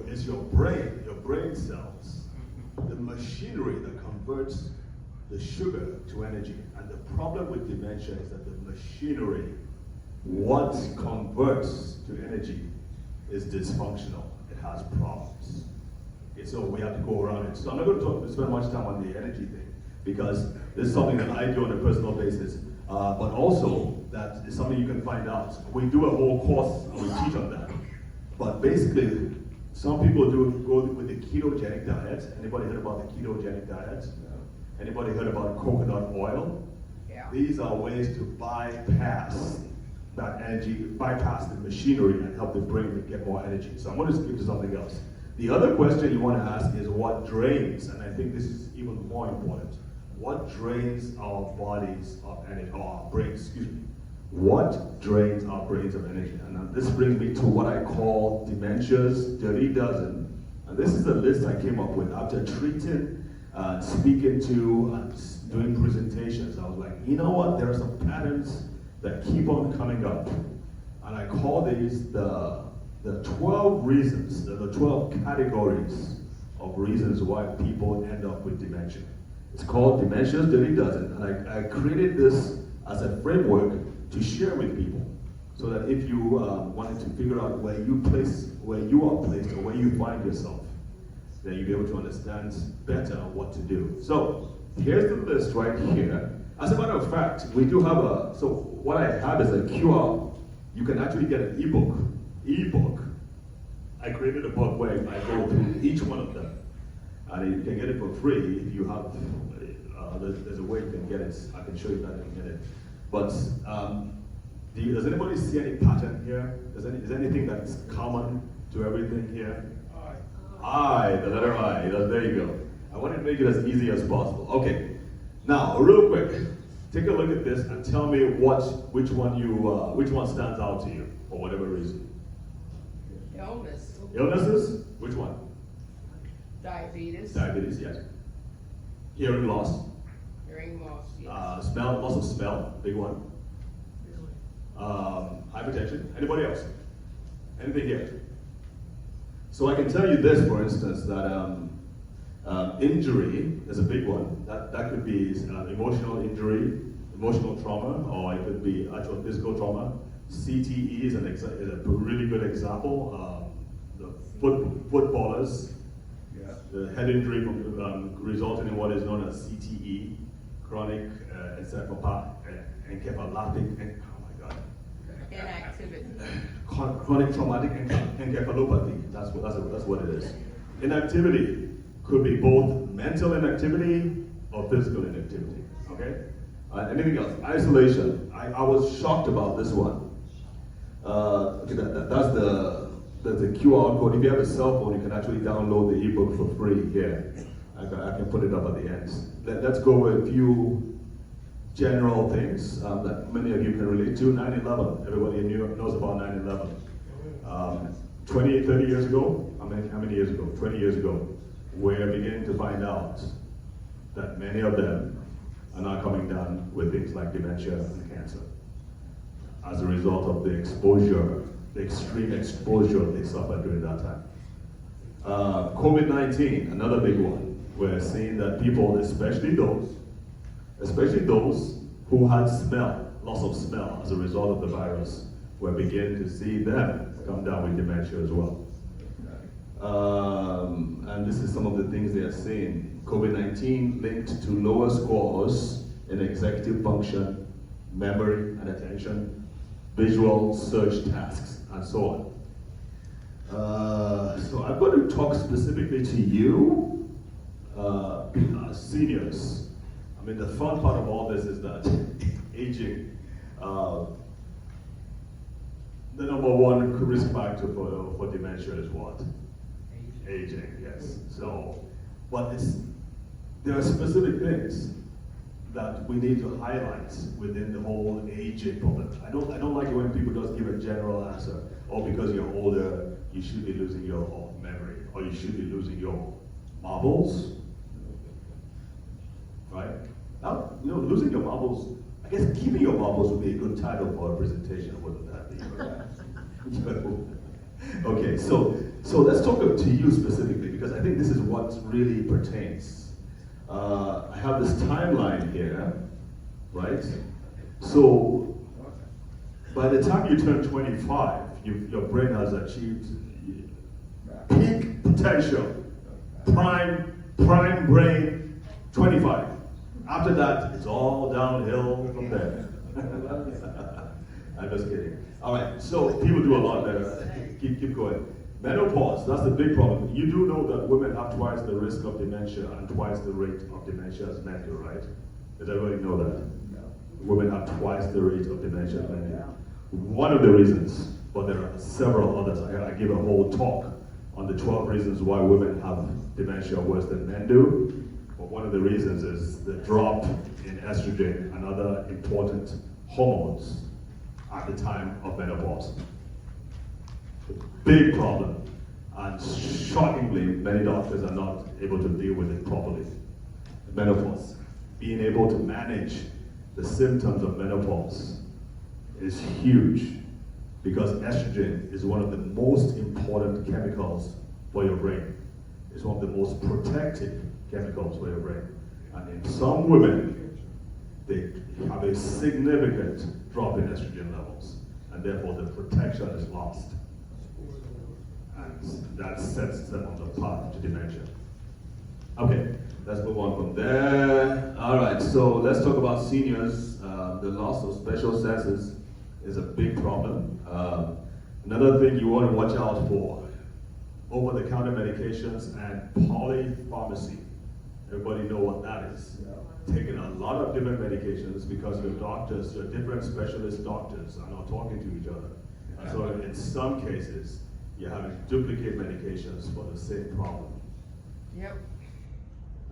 It's your brain cells, the machinery that converts the sugar to energy. And the problem with dementia is that the machinery, what converts to energy, is dysfunctional. It has problems. Okay, so we have to go around it. So I'm not going to spend much time on the energy thing because this is something that I do on a personal basis, but also that is something you can find out. We do a whole course and we teach on that. But basically, some people go with the ketogenic diet. Anybody heard about the ketogenic diet? Anybody heard about coconut oil?
Yeah.
These are ways to bypass that energy, bypass the machinery and help the brain to get more energy. So I'm going to skip to something else. The other question you want to ask is what drains, and I think this is even more important. What drains our bodies of energy, or our brains, excuse me. What drains our brains of energy? And this brings me to what I call dementia's dirty dozen. And this is the list I came up with after treating, speaking to, and doing presentations. I was like, you know what? There are some patterns that keep on coming up. And I call these the 12 reasons, the 12 categories of reasons why people end up with dementia. It's called Dementia's Dirty Dozen. And I created this as a framework to share with people, so that if you wanted to figure out where you are placed or where you find yourself, then you'll be able to understand better what to do. So here's the list right here. As a matter of fact, we do have what I have is a QR. You can actually get an ebook. I created a book where I go through each one of them. And you can get it for free if you have, there's a way you can get it. I can show you that in a minute. But does anybody see any pattern here? Is there anything that's common to everything here? I, the letter I, there you go. I want to make it as easy as possible. Okay, now real quick, take a look at this and tell me which one stands out to you for whatever reason.
Illness,
Illnesses? Which one?
diabetes,
Diabetes, yes. Hearing loss.
hearing loss, yes.
Smell, loss of smell, big one. Hypertension. Anybody else? Anything here? So I can tell you this, for instance, that injury is a big one. That could be emotional injury, emotional trauma, or it could be actual physical trauma. CTE is a really good example. The footballers, the head injury from resulting in what is known as CTE, chronic encephalopathic,
Inactivity.
chronic traumatic encephalopathy. That's what it is. Inactivity could be both mental inactivity or physical inactivity. Okay. Anything else? Isolation. I was shocked about this one. Okay, that's the QR code. If you have a cell phone, you can actually download the ebook for free here. I can put it up at the end. Let's go with a few general things that many of you can relate to. 9/11. Everybody in New York knows about 9/11. 30 years ago, how many years ago? 20 years ago, we're beginning to find out that many of them are now coming down with things like dementia and cancer as a result of the exposure, the extreme exposure they suffered during that time. COVID-19, another big one. We're seeing that people, especially those who had loss of smell as a result of the virus, we're beginning to see them come down with dementia as well. And this is some of the things they are seeing. COVID-19 linked to lower scores in executive function, memory and attention, visual search tasks, and so on. So I'm going to talk specifically to you, seniors. I mean, the fun part of all this is that aging, the number one risk factor for dementia is what? Aging, yes. So, but there are specific things that we need to highlight within the whole aging problem. I don't like it when people just give a general answer. Oh, because you're older, you should be losing your memory, or you should be losing your marbles, right? Now, losing your marbles, I guess keeping your marbles would be a good title for a presentation, wouldn't that be? Okay, so let's talk to you specifically, because I think this is what really pertains. I have this timeline here, right? So, by the time you turn 25, your brain has achieved peak potential, prime brain, 25. After that, it's all downhill from there. I'm just kidding. All right, so people do a lot better. Keep going. Menopause, that's the big problem. You do know that women have twice the risk of dementia and twice the rate of dementia as men do, right? Does everybody know that? No. Women have twice the rate of dementia as men do. One of the reasons, but there are several others. I gave a whole talk on the 12 reasons why women have dementia worse than men do. But one of the reasons is the drop in estrogen and other important hormones at the time of menopause. Big problem, and shockingly, many doctors are not able to deal with it properly. Menopause, being able to manage the symptoms of menopause is huge, because estrogen is one of the most important chemicals for your brain. It's one of the most protective chemicals for your brain. And in some women, they have a significant drop in estrogen levels, and therefore the protection is lost. And that sets them on the path to dementia. Okay, let's move on from there. All right, so let's talk about seniors. The loss of special senses is a big problem. Another thing you want to watch out for over-the-counter medications and polypharmacy. Everybody know what that is. Taking a lot of different medications because your doctors, your different specialist doctors are not talking to each other. And so in some cases, you're having duplicate medications for the same problem.
Yep.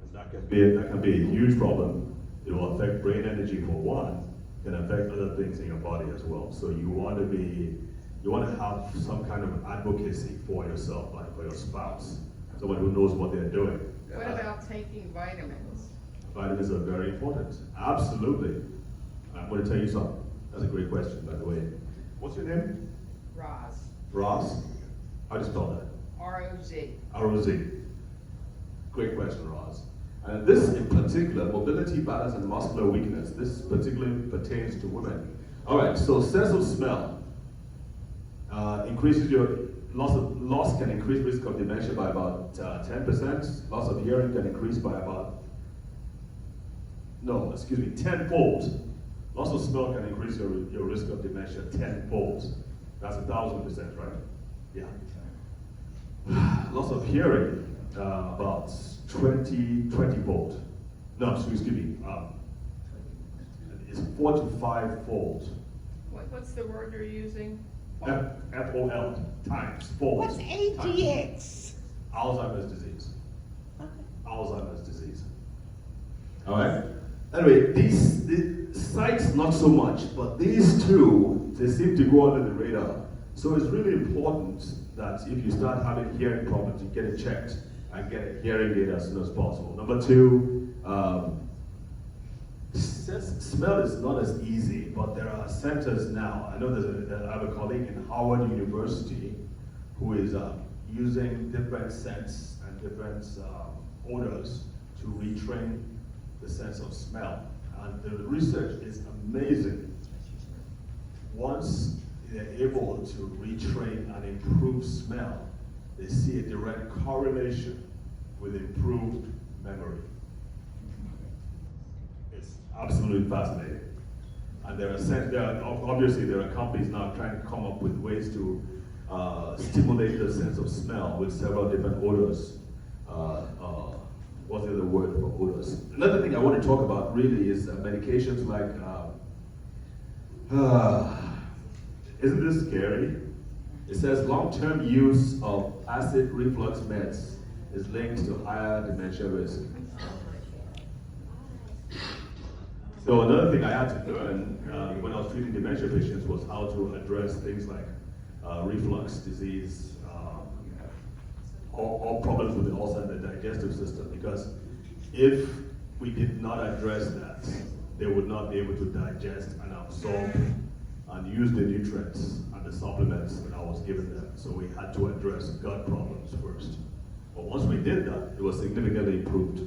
And that can be a huge problem. It will affect brain energy for one, can affect other things in your body as well. So you want to have some kind of advocacy for yourself, like for your spouse, someone who knows what they're doing.
What about taking vitamins?
Vitamins are very important. Absolutely. I'm going to tell you something. That's a great question, by the way. What's your name?
Roz.
Ross? How do you spell that?
R-O-Z.
R-O-Z. Great question, Ross. And this in particular, mobility, balance, and muscular weakness, this particularly pertains to women. All right, so sense of smell increases your loss can increase risk of dementia by about 10%. Loss of hearing can increase by about 10-fold. Loss of smell can increase your risk of dementia 10-fold. That's 1,000%, right? Yeah. Loss of hearing about 20-fold. No, excuse me. It's 4 to 5-fold.
What's the word you're using?
F-O-L times fold.
What's ADX?
Alzheimer's disease. Alzheimer's disease. All right. Anyway, the sights not so much, but these two, they seem to go under the radar. So it's really important that if you start having hearing problems, you get it checked and get a hearing aid as soon as possible. Number two, smell is not as easy, but there are centers now. I know I have a colleague in Howard University who is using different scents and different odors to retrain the sense of smell. And the research is amazing. Once they're able to retrain and improve smell, they see a direct correlation with improved memory. It's absolutely fascinating. And obviously there are companies now trying to come up with ways to stimulate the sense of smell with several different odors. What's the other word for odors? Another thing I want to talk about really is medications like, isn't this scary? It says long-term use of acid reflux meds is linked to higher dementia risk. So another thing I had to learn when I was treating dementia patients was how to address things like reflux disease, or problems with the ulcer and the digestive system, because if we did not address that, they would not be able to digest and absorb and use the nutrients and the supplements that I was giving them. So we had to address gut problems first. But once we did that, it was significantly improved.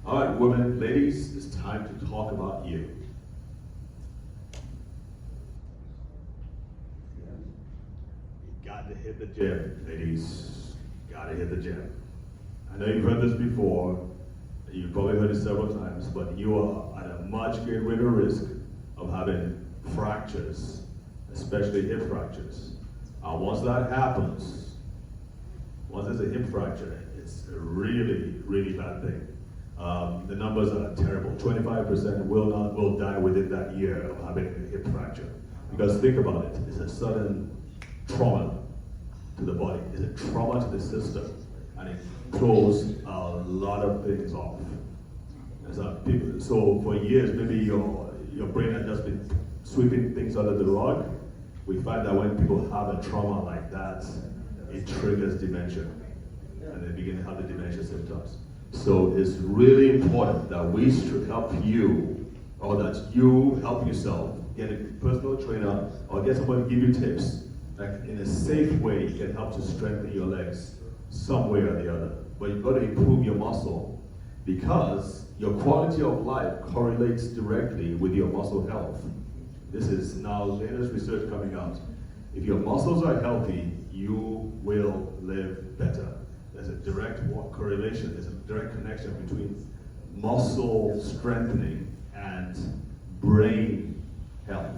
All right, women, ladies, it's time to talk about you. You got to hit the gym, ladies. Gotta hit the gym. I know you've heard this before, you've probably heard it several times, but you are at a much greater risk of having fractures, especially hip fractures. Once that happens, once there's a hip fracture, it's a really, really bad thing. The numbers are terrible. 25% will die within that year of having a hip fracture. Because think about it, it's a sudden trauma to the body. It's a trauma to the system, and it throws a lot of things off. So for years, maybe your brain had just been sweeping things under the rug. We find that when people have a trauma like that, it triggers dementia, and they begin to have the dementia symptoms. So it's really important that we help you, or that you help yourself, get a personal trainer, or get someone to give you tips. Like in a safe way, you can help to strengthen your legs some way or the other. But you've got to improve your muscle, because your quality of life correlates directly with your muscle health. This is now latest research coming out. If your muscles are healthy, you will live better. There's a direct correlation, there's a direct connection between muscle strengthening and brain health.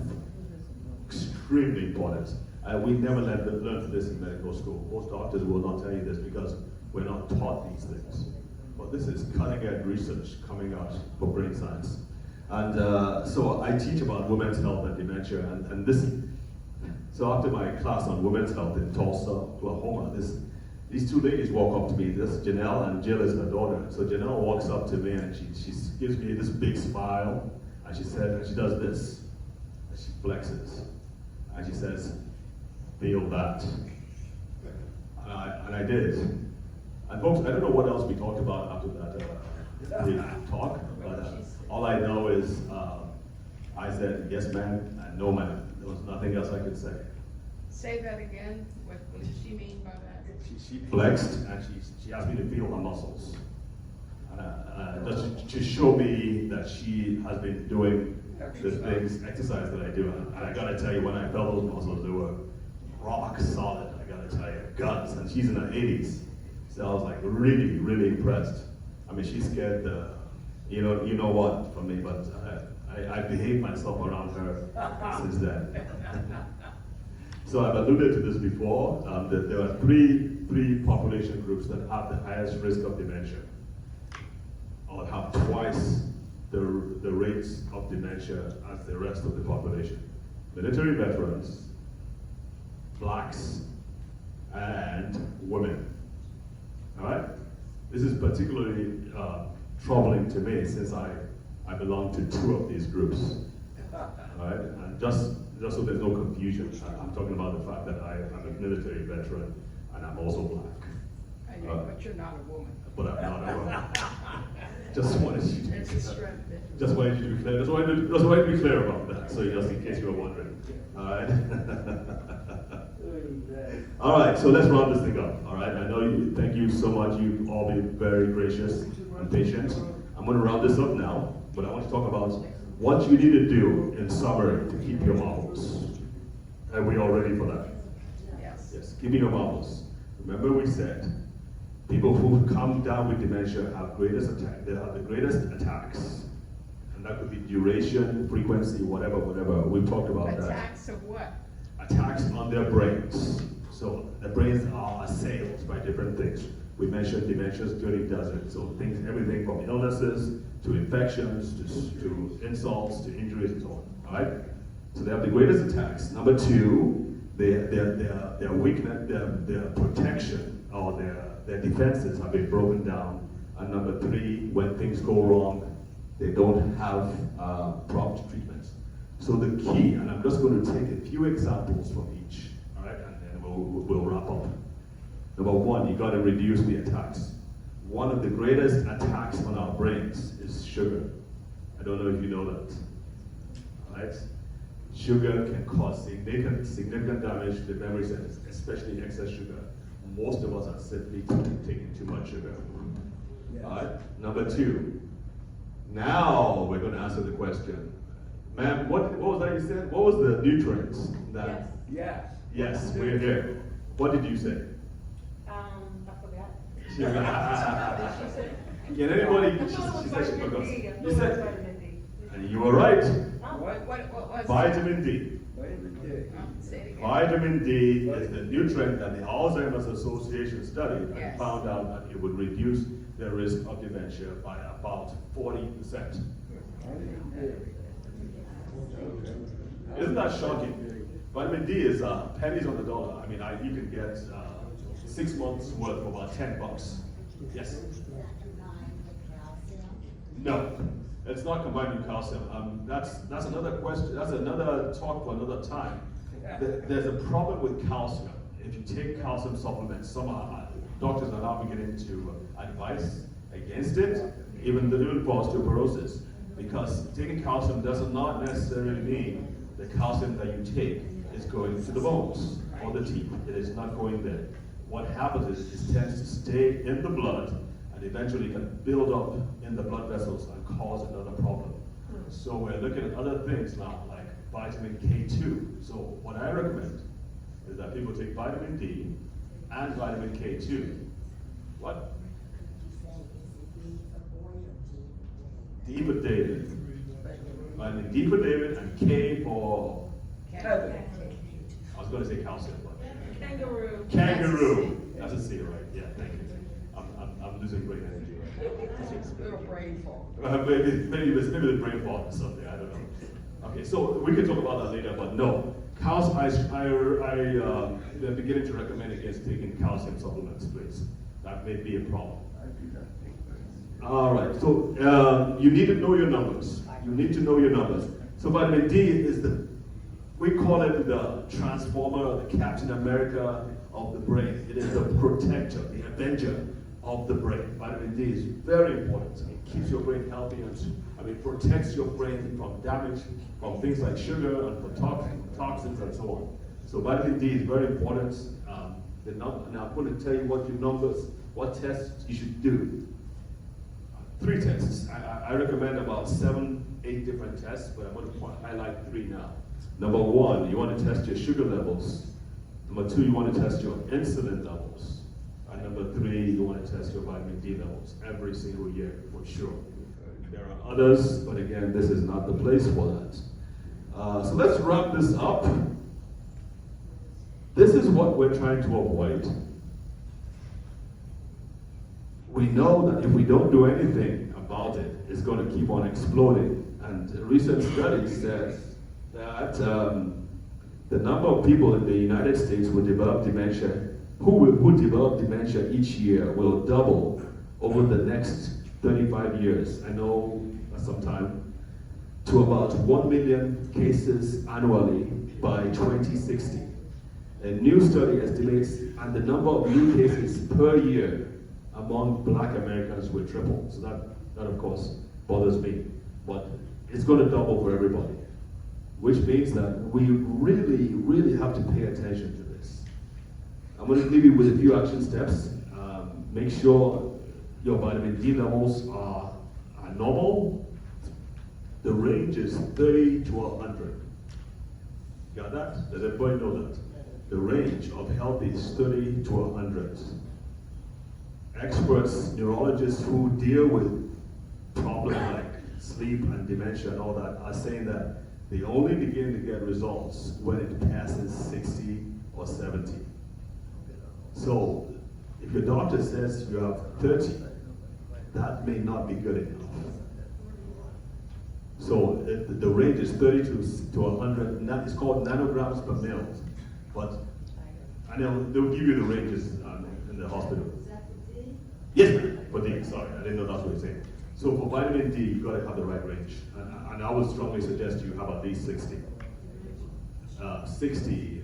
Extremely important. We never learned this in medical school. Most doctors will not tell you this because we're not taught these things. But this is cutting edge research coming out for brain science. And so I teach about women's health and dementia, and this, so after my class on women's health in Tulsa, Oklahoma, these two ladies walk up to me. This Janelle, and Jill is her daughter. So Janelle walks up to me and she gives me this big smile, and she said, and she does this, and she flexes, and she says, "Feel that." And I did. And folks, I don't know what else we talked about after that big talk, but all I know is I said, "Yes, ma'am," and "No, ma'am." There was nothing else I could say.
Say that again. What did she mean by that?
She flexed, and she asked me to feel her muscles. Just to show me that she has been doing the things, exercise that I do. And I gotta tell you, when I felt those muscles, they were rock solid. I gotta tell you, guts. And she's in her 80s, so I was like really, really impressed. I mean, she scared the, you know what, from me, but I behaved myself around her since then. So I've alluded to this before, that there are three population groups that have the highest risk of dementia, or have twice the rates of dementia as the rest of the population. Military veterans, blacks, and women. All right? This is particularly troubling to me since I belong to two of these groups. All right? And just so there's no confusion, I'm talking about the fact that I'm a military veteran and I'm also black.
But you're not a woman.
But I'm not a woman. Just wanted you to.
It's a strength.
Just wanted you to be clear. Just wanted to be clear about that. So just in case you were wondering. All right. All right. So let's round this thing up. All right. I know you. Thank you so much. You've all been very gracious and patient. I'm going to round this up now, but I want to talk about what you need to do in summary to keep your marbles. Are we all ready for that?
Yes.
Yes. Keeping your marbles. Remember, we said people who come down with dementia have they have the greatest attacks. And that could be duration, frequency, whatever. We've talked about that.
Attacks of what?
Attacks on their brains. So the brains are assailed by different things. We mentioned dementia's dirty dozen. So everything from illnesses to infections to insults to injuries and so on. All right? So they have the greatest attacks. Number two, their weakness, their protection or their defenses have been broken down. And number three, when things go wrong, they don't have prompt treatment. So the key, and I'm just going to take a few examples from each, all right, and then we'll wrap up. Number one, you got to reduce the attacks. One of the greatest attacks on our brains is sugar. I don't know if you know that, all right? Sugar can cause significant damage to the memory centers, especially excess sugar. Most of us are simply taking too much sugar. All right. Number two. Now we're going to answer the question, ma'am. What was that you said? What was the nutrients that?
Yes.
Yes, we're here. What did you say?
I forgot.
Can anybody? She said she forgot. You said, and you were right.
What was
Vitamin D.
Say it again.
Vitamin D is the nutrient that the Alzheimer's Association studied and
Yes.
found out that it would reduce the risk of dementia by about 40%. Isn't that shocking? Vitamin D is pennies on the dollar. I mean, you can get 6 months worth for about $10. Yes. No, it's not combined with calcium. That's another question. That's another talk for another time. There's a problem with calcium. If you take calcium supplements, some doctors are now beginning to advise against it, even for osteoporosis, because taking calcium does not necessarily mean the calcium that you take is going to the bones or the teeth. It is not going there. What happens is it tends to stay in the blood and eventually can build up in the blood vessels and cause another problem. So we're looking at other things now, like vitamin K2. So what I recommend is that people take vitamin D and vitamin K2. What? D for David. Vitamin D for David and K for...
Heaven.
I was was going to say calcium, but
Kangaroo.
kangaroo. That's a C, right? Yeah, thank you. I'm losing brain energy right
Little brain fog.
now. Maybe the brain fog or something. I don't know. Okay, so we can talk about that later, but no. I'm beginning to recommend against taking calcium supplements, please. That may be a problem. All right, so you need to know your numbers. You need to know your numbers. So vitamin D is we call it the transformer, the Captain America of the brain. It is the protector, the avenger of the brain. Vitamin D is very important. It keeps your brain healthy and protects your brain from damage from things like sugar and from toxins and so on. So vitamin D is very important. Now I'm going to tell you what tests you should do. 3 tests. I recommend about 7, 8 different tests, but I'm going to highlight 3 now. Number 1, you want to test your sugar levels. Number 2, you want to test your insulin levels. And number 3, you want to test your vitamin D levels every single year, for sure. There are others, but again, this is not the place for that. So let's wrap this up. This is what we're trying to avoid. We know that if we don't do anything about it, it's going to keep on exploding. And a recent study says that the number of people in the United States who develop dementia, who develop dementia each year, will double over the next 35 years. I know sometime to about 1 million cases annually by 2060. A new study estimates, and the number of new cases per year among Black Americans will triple. So that of course bothers me. But it's going to double for everybody, which means that we really, really have to pay attention to this. I'm going to leave you with a few action steps. Make sure your vitamin D levels are normal. The range is 30 to 100. Got that? Does everybody know that? The range of health is 30 to 100. Experts, neurologists who deal with problems like sleep and dementia and all that are saying that they only begin to get results when it passes 60 or 70. So if your doctor says you have 30, that may not be good enough. So the range is 30 to 100, and that is called nanograms per mil. But and they'll give you the ranges in the hospital. Yes, ma'am, for D, sorry, I didn't know that's what you're saying. So for vitamin D, you've got to have the right range. And I would strongly suggest you have at least 60. 60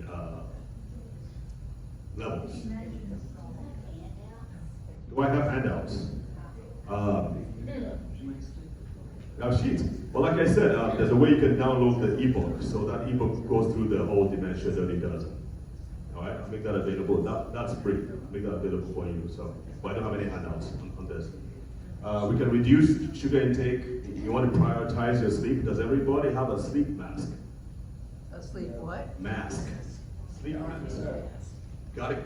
levels. Do I have handouts? Now sheets. Well, like I said, there's a way you can download the ebook. So that ebook goes through the whole dementia dirty dozen. All right, I'll make that available. That's free. I'll make that available for you. So, but I don't have any handouts on this. We can reduce sugar intake. You want to prioritize your sleep. Does everybody have a sleep mask?
A sleep what?
Mask. Sleep mask. Got it.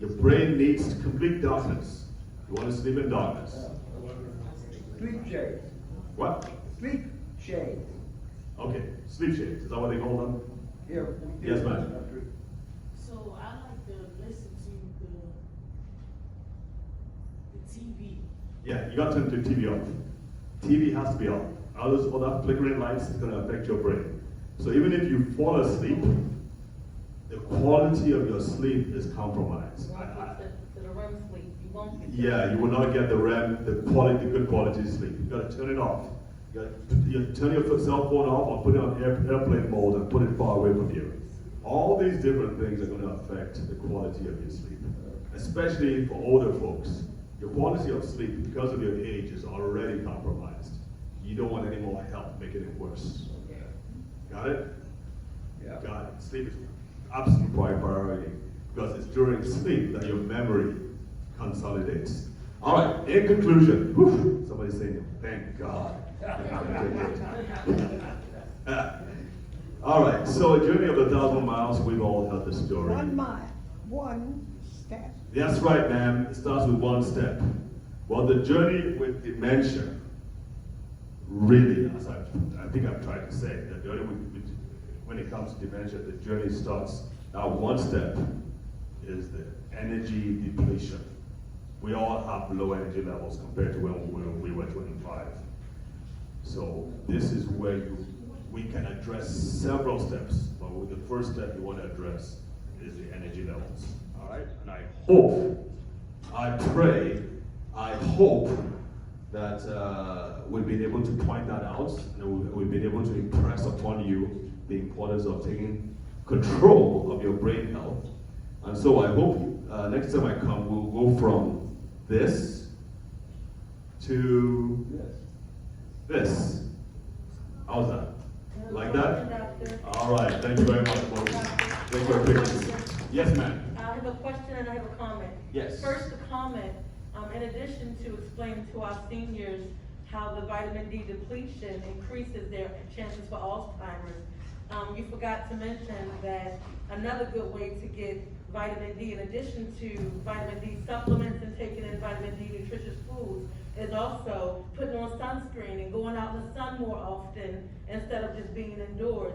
Your brain needs complete darkness. You want to sleep in darkness.
Sleep shades.
What?
Sleep shades.
Okay, sleep shades. Is that what they call them?
Yeah.
Yes, ma'am.
So I like to listen to the TV.
Yeah, you got to turn the TV off. TV has to be off. All that flickering lights is going to affect your brain. So even if you fall asleep, the quality of your sleep is compromised.
The REM sleep, you won't.
Yeah, you will not get the REM, the good quality sleep. You got to turn it off. You turn your cell phone off or put it on airplane mode and put it far away from you. All these different things are going to affect the quality of your sleep, especially for older folks. Your quality of sleep, because of your age, is already compromised. You don't want any more help making it worse. Got it?
Yeah.
Got it. Sleep is absolute priority, because it's during sleep that your memory consolidates. All right, in conclusion, somebody's saying, thank God. All right, so a journey of 1,000 miles, we've all heard the story.
1 mile, 1 step.
That's right, ma'am. It starts with 1 step. Well, the journey with dementia, really, as I think I've tried to say, the journey when it comes to dementia, the journey starts. Now, one step is the energy depletion. We all have low energy levels compared to when we were 25. So this is where we can address several steps, but with the first step you want to address is the energy levels. All right, and I hope, I pray, I hope that we've been able to point that out, and we've been able to impress upon you the importance of taking control of your brain health. And so I hope next time I come, we'll go from this to this. How's that? Like that? All right, thank you very much, folks. Thank you for your patience. Yes, ma'am.
I have a question and I have a comment.
Yes.
First, the comment, in addition to explaining to our seniors how the vitamin D depletion increases their chances for Alzheimer's, you forgot to mention that another good way to get vitamin D, in addition to vitamin D supplements and taking in vitamin D nutritious foods, is also putting on sunscreen and going out in the sun more often instead of just being indoors.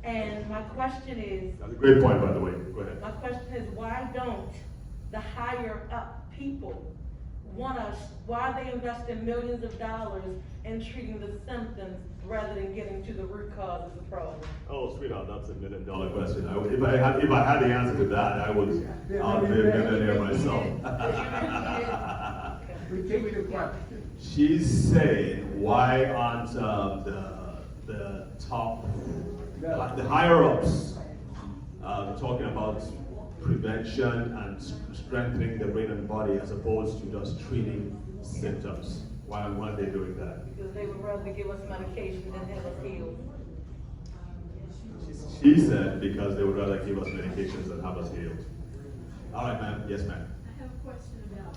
And my question is...
That's a great point, by the way. Go ahead.
My question is, why don't the higher up people want us, why they invest in millions of dollars in treating the symptoms rather than getting to the root cause of the problem?
Oh, sweetheart, that's $1 million question. If I had the answer to that, I would be a millionaire myself.
Repeat the question.
She's saying, why aren't the top, the higher ups, talking about prevention and strengthening the brain and body as opposed to just treating symptoms? Why are they doing that?
Because they would rather give us medication than have us healed.
She said because they would rather give us medications than have us healed. All right, ma'am. Yes, ma'am.
I have a question about.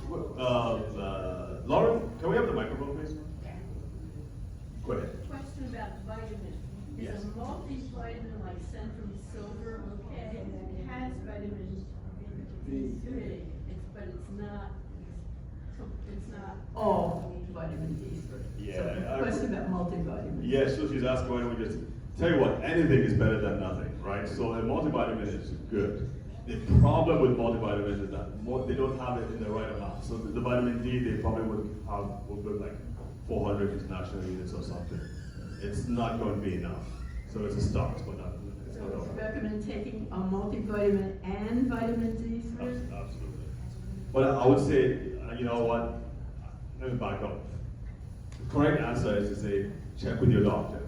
Lauren, can we have the microphone, please? Go ahead.
Question about vitamin.
Yes.
Is a multivitamin like Centrum Silver okay? It has vitamin D3, but it's not.
All vitamin D3.
Yeah,
So, question about multivitamins.
Yeah, so she's asking why don't we just tell you what, anything is better than nothing, right? So a multivitamin is good. The problem with multivitamins is that they don't have it in the right amount. So the vitamin D, they probably would go like 400 international units or something. It's not going to be enough. So it's a start, but not. It's
So
not
it's
over.
recommend taking a multivitamin and vitamin D3?
Absolutely. But I would say, you know what? Let me back up. The correct answer is to say, check with your doctor.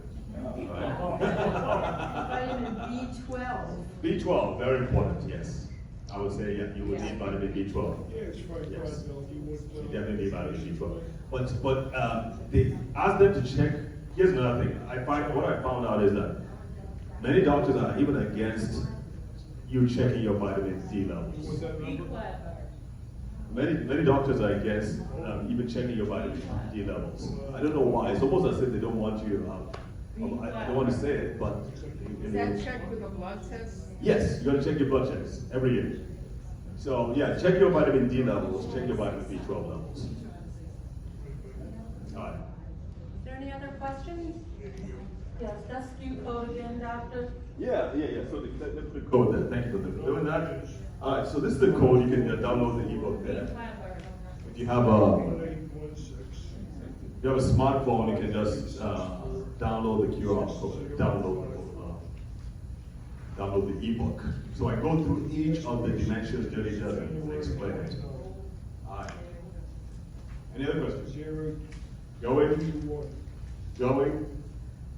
Vitamin B12.
B12, very important, yes. I would say, yeah, you would need vitamin B12.
Yes, right,
Yes.
you would.
You definitely need vitamin B12. But they ask them to check. Here's another thing. What I found out is that many doctors are even against you checking your vitamin D levels. Many doctors are against even checking your vitamin D levels. I don't know why. It's almost as if they don't want you. I don't want to say it, but
Is that checked with a blood test?
yes, you got to check your blood checks every year. So yeah, check your vitamin D levels. Check your vitamin B12 levels. All right.
Is there any other questions? Yes, that's SKU code again, doctor.
Yeah. So let's put the code there. Thank you for doing that. All right. So this is the code. You can download the ebook there. If you have a smartphone, you can just download the QR code. Download the ebook. So I go through each of the dimensions Jody doesn't explain it. All right. Any other questions? Going.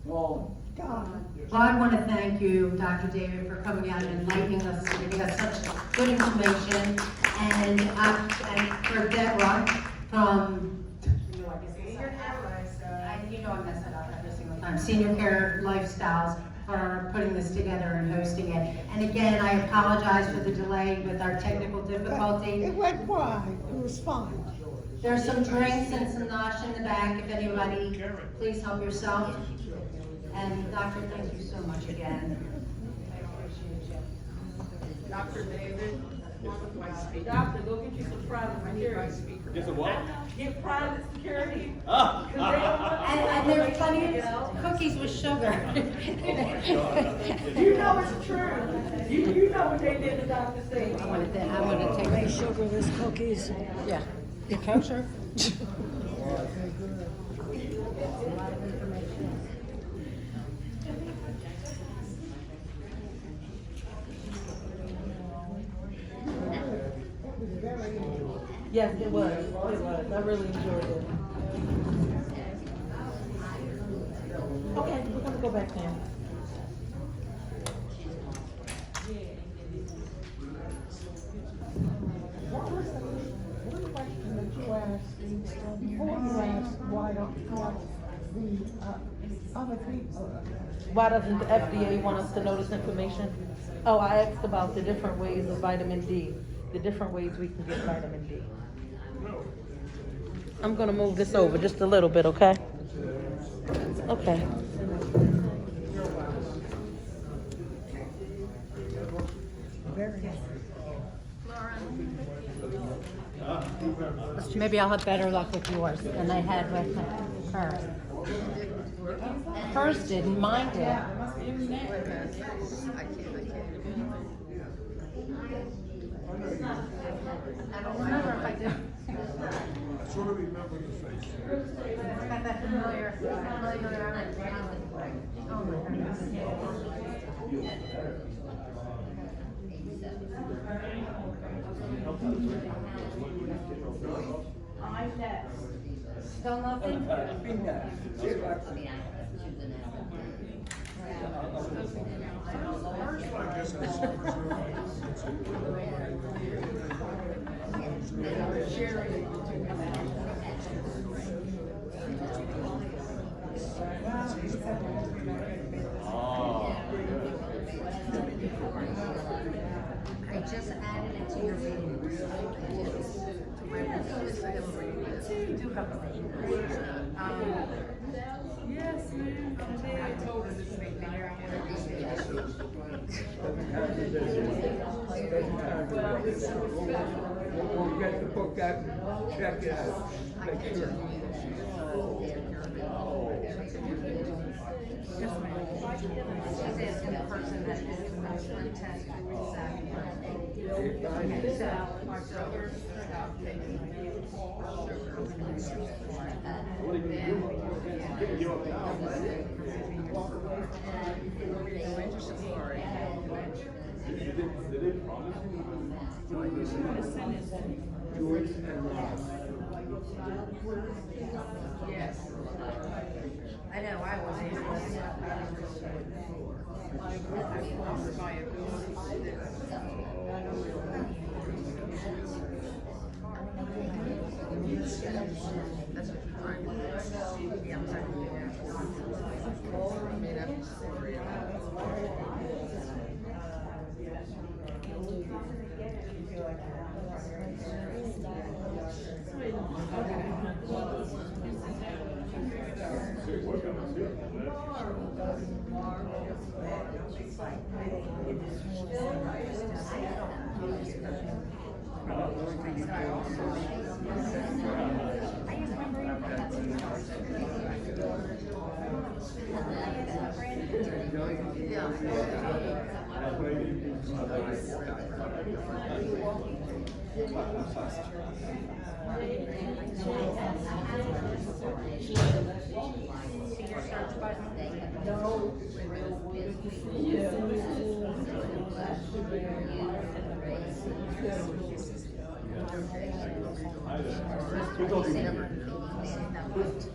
On.
God.
Well, I want to thank you, Dr. David, for coming out and enlightening us, giving us such good information, and for Deborah from, I mess it up every single time, Senior Care Lifestyles, for putting this together and hosting it. And again, I apologize for the delay with our technical difficulty.
It went fine, it was fine.
There's some drinks and some nosh in the back, if anybody, please help yourself. And Doctor, thank you so much again. I appreciate you.
Dr. David, My speaker.
Doctor, go get you some private
I need my
security.
speaker.
Get some what?
Get private security.
Ah,
'Cause they don't want
And there's plenty
you
of
know?
cookies with sugar.
You know it's true. You know what they did to Dr. Singh.
I'm gonna take the sugarless cookies. Yeah. Kosher.
Yes, it was. It was. I really enjoyed it. Okay, we're gonna go back now.
One question that you asked, before you asked, why don't the other people,
Why doesn't the FDA want us to know this information? Oh, I asked about the different ways of vitamin D, the different ways we can get vitamin D. I'm gonna move this over just a little bit, okay? Okay.
Maybe I'll have better luck with yours than I had with hers. Hers didn't, mine did. I don't remember if I did.
I sort of remember the face.
I got that familiar. Oh my
I'm next.
Still nothing? I just added it to your meeting. Do have a meeting.
Yes, ma'am.
I told her this week that I
We'll get the book out and check it out. Make sure.
She's asking the person that did the most blood test exactly. Okay, so
my brother stopped taking all sugar. Yes.
I know, I was.
My ability to do That's what you're trying to do. Yeah, I'm trying to do that. I made up a story about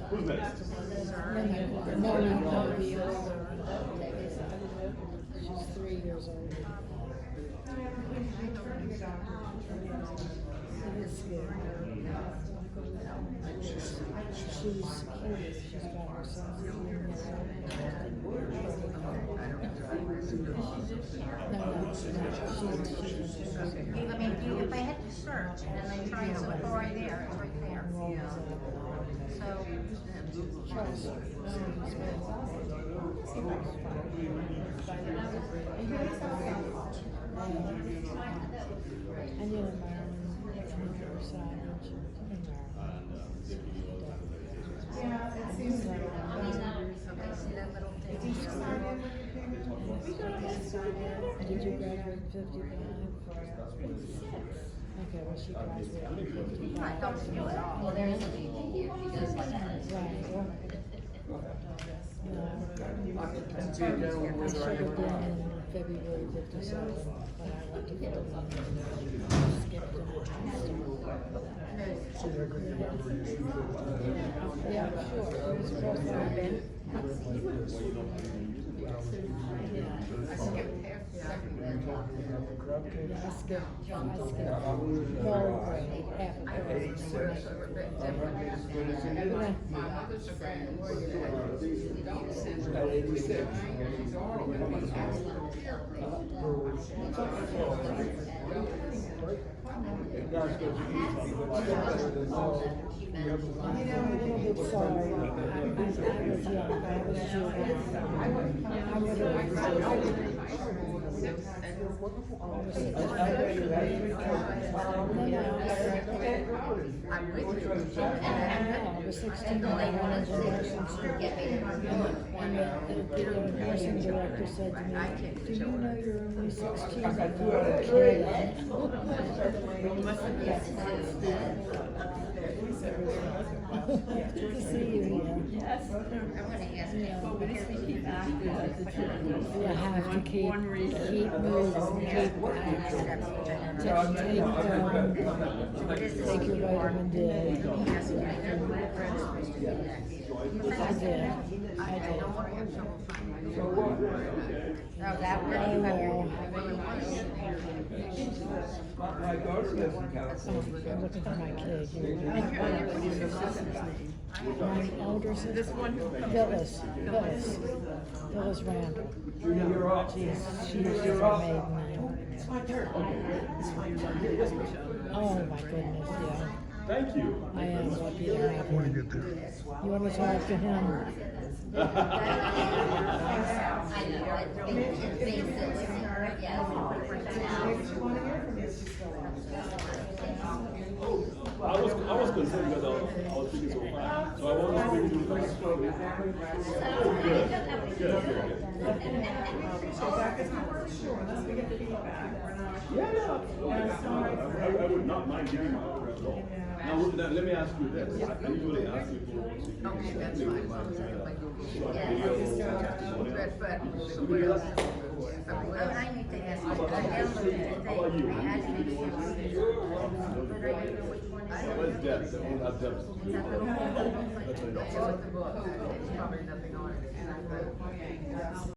Who's next?
she's 3 years old. She's curious, she's got her son's
I mean, if I had to search and I tried so far right there, it's right there. So.
And you know, Marilyn, Savage,
Yeah, it seems like. Did you sign in with your payment? We got to sign in.
Did you graduate 55? Okay, well, she graduated 55.
Well, there is a lady here, she does like that.
Right, well,
And see down
I
with
should
right
have been
now.
in February 57, but I went to Florida and skipped a Yeah, sure, it was across my bed.
I skipped half the second grade.
I skipped third grade, half of third grade.
My mother's a grand. Don't send her. She's already gonna be excellent peer
I'm a little bit sorry. I was young, I was too young. I would have.
I'm with you.
I was 16 when I wanted to nursing school. And the nursing director said to me, do you know you're only 16? I thought, okay. Good to see you here.
Yes. I'm gonna ask you.
You have to keep moving, keep take your vitamin D. I did.
Now that where you have your.
My daughter lives in California.
I'm looking for my kid here. My older sister. This one? Phyllis Randall.
Judy, you're off.
She's her maiden name.
It's my turn. It's my turn.
Oh my goodness, yeah.
Thank you.
I am lucky to have him. You want to talk to him?
I was concerned because I was thinking so fast. So I wanted to speak to you first. Good.
So back at work, sure, unless we get feedback, we're not.
I would not mind giving my order at all. Now, let me ask you this. I usually ask you for.
Okay, that's fine.
I need to ask you.
How about you? Where's Deb? That's Deb.
Probably nothing on it.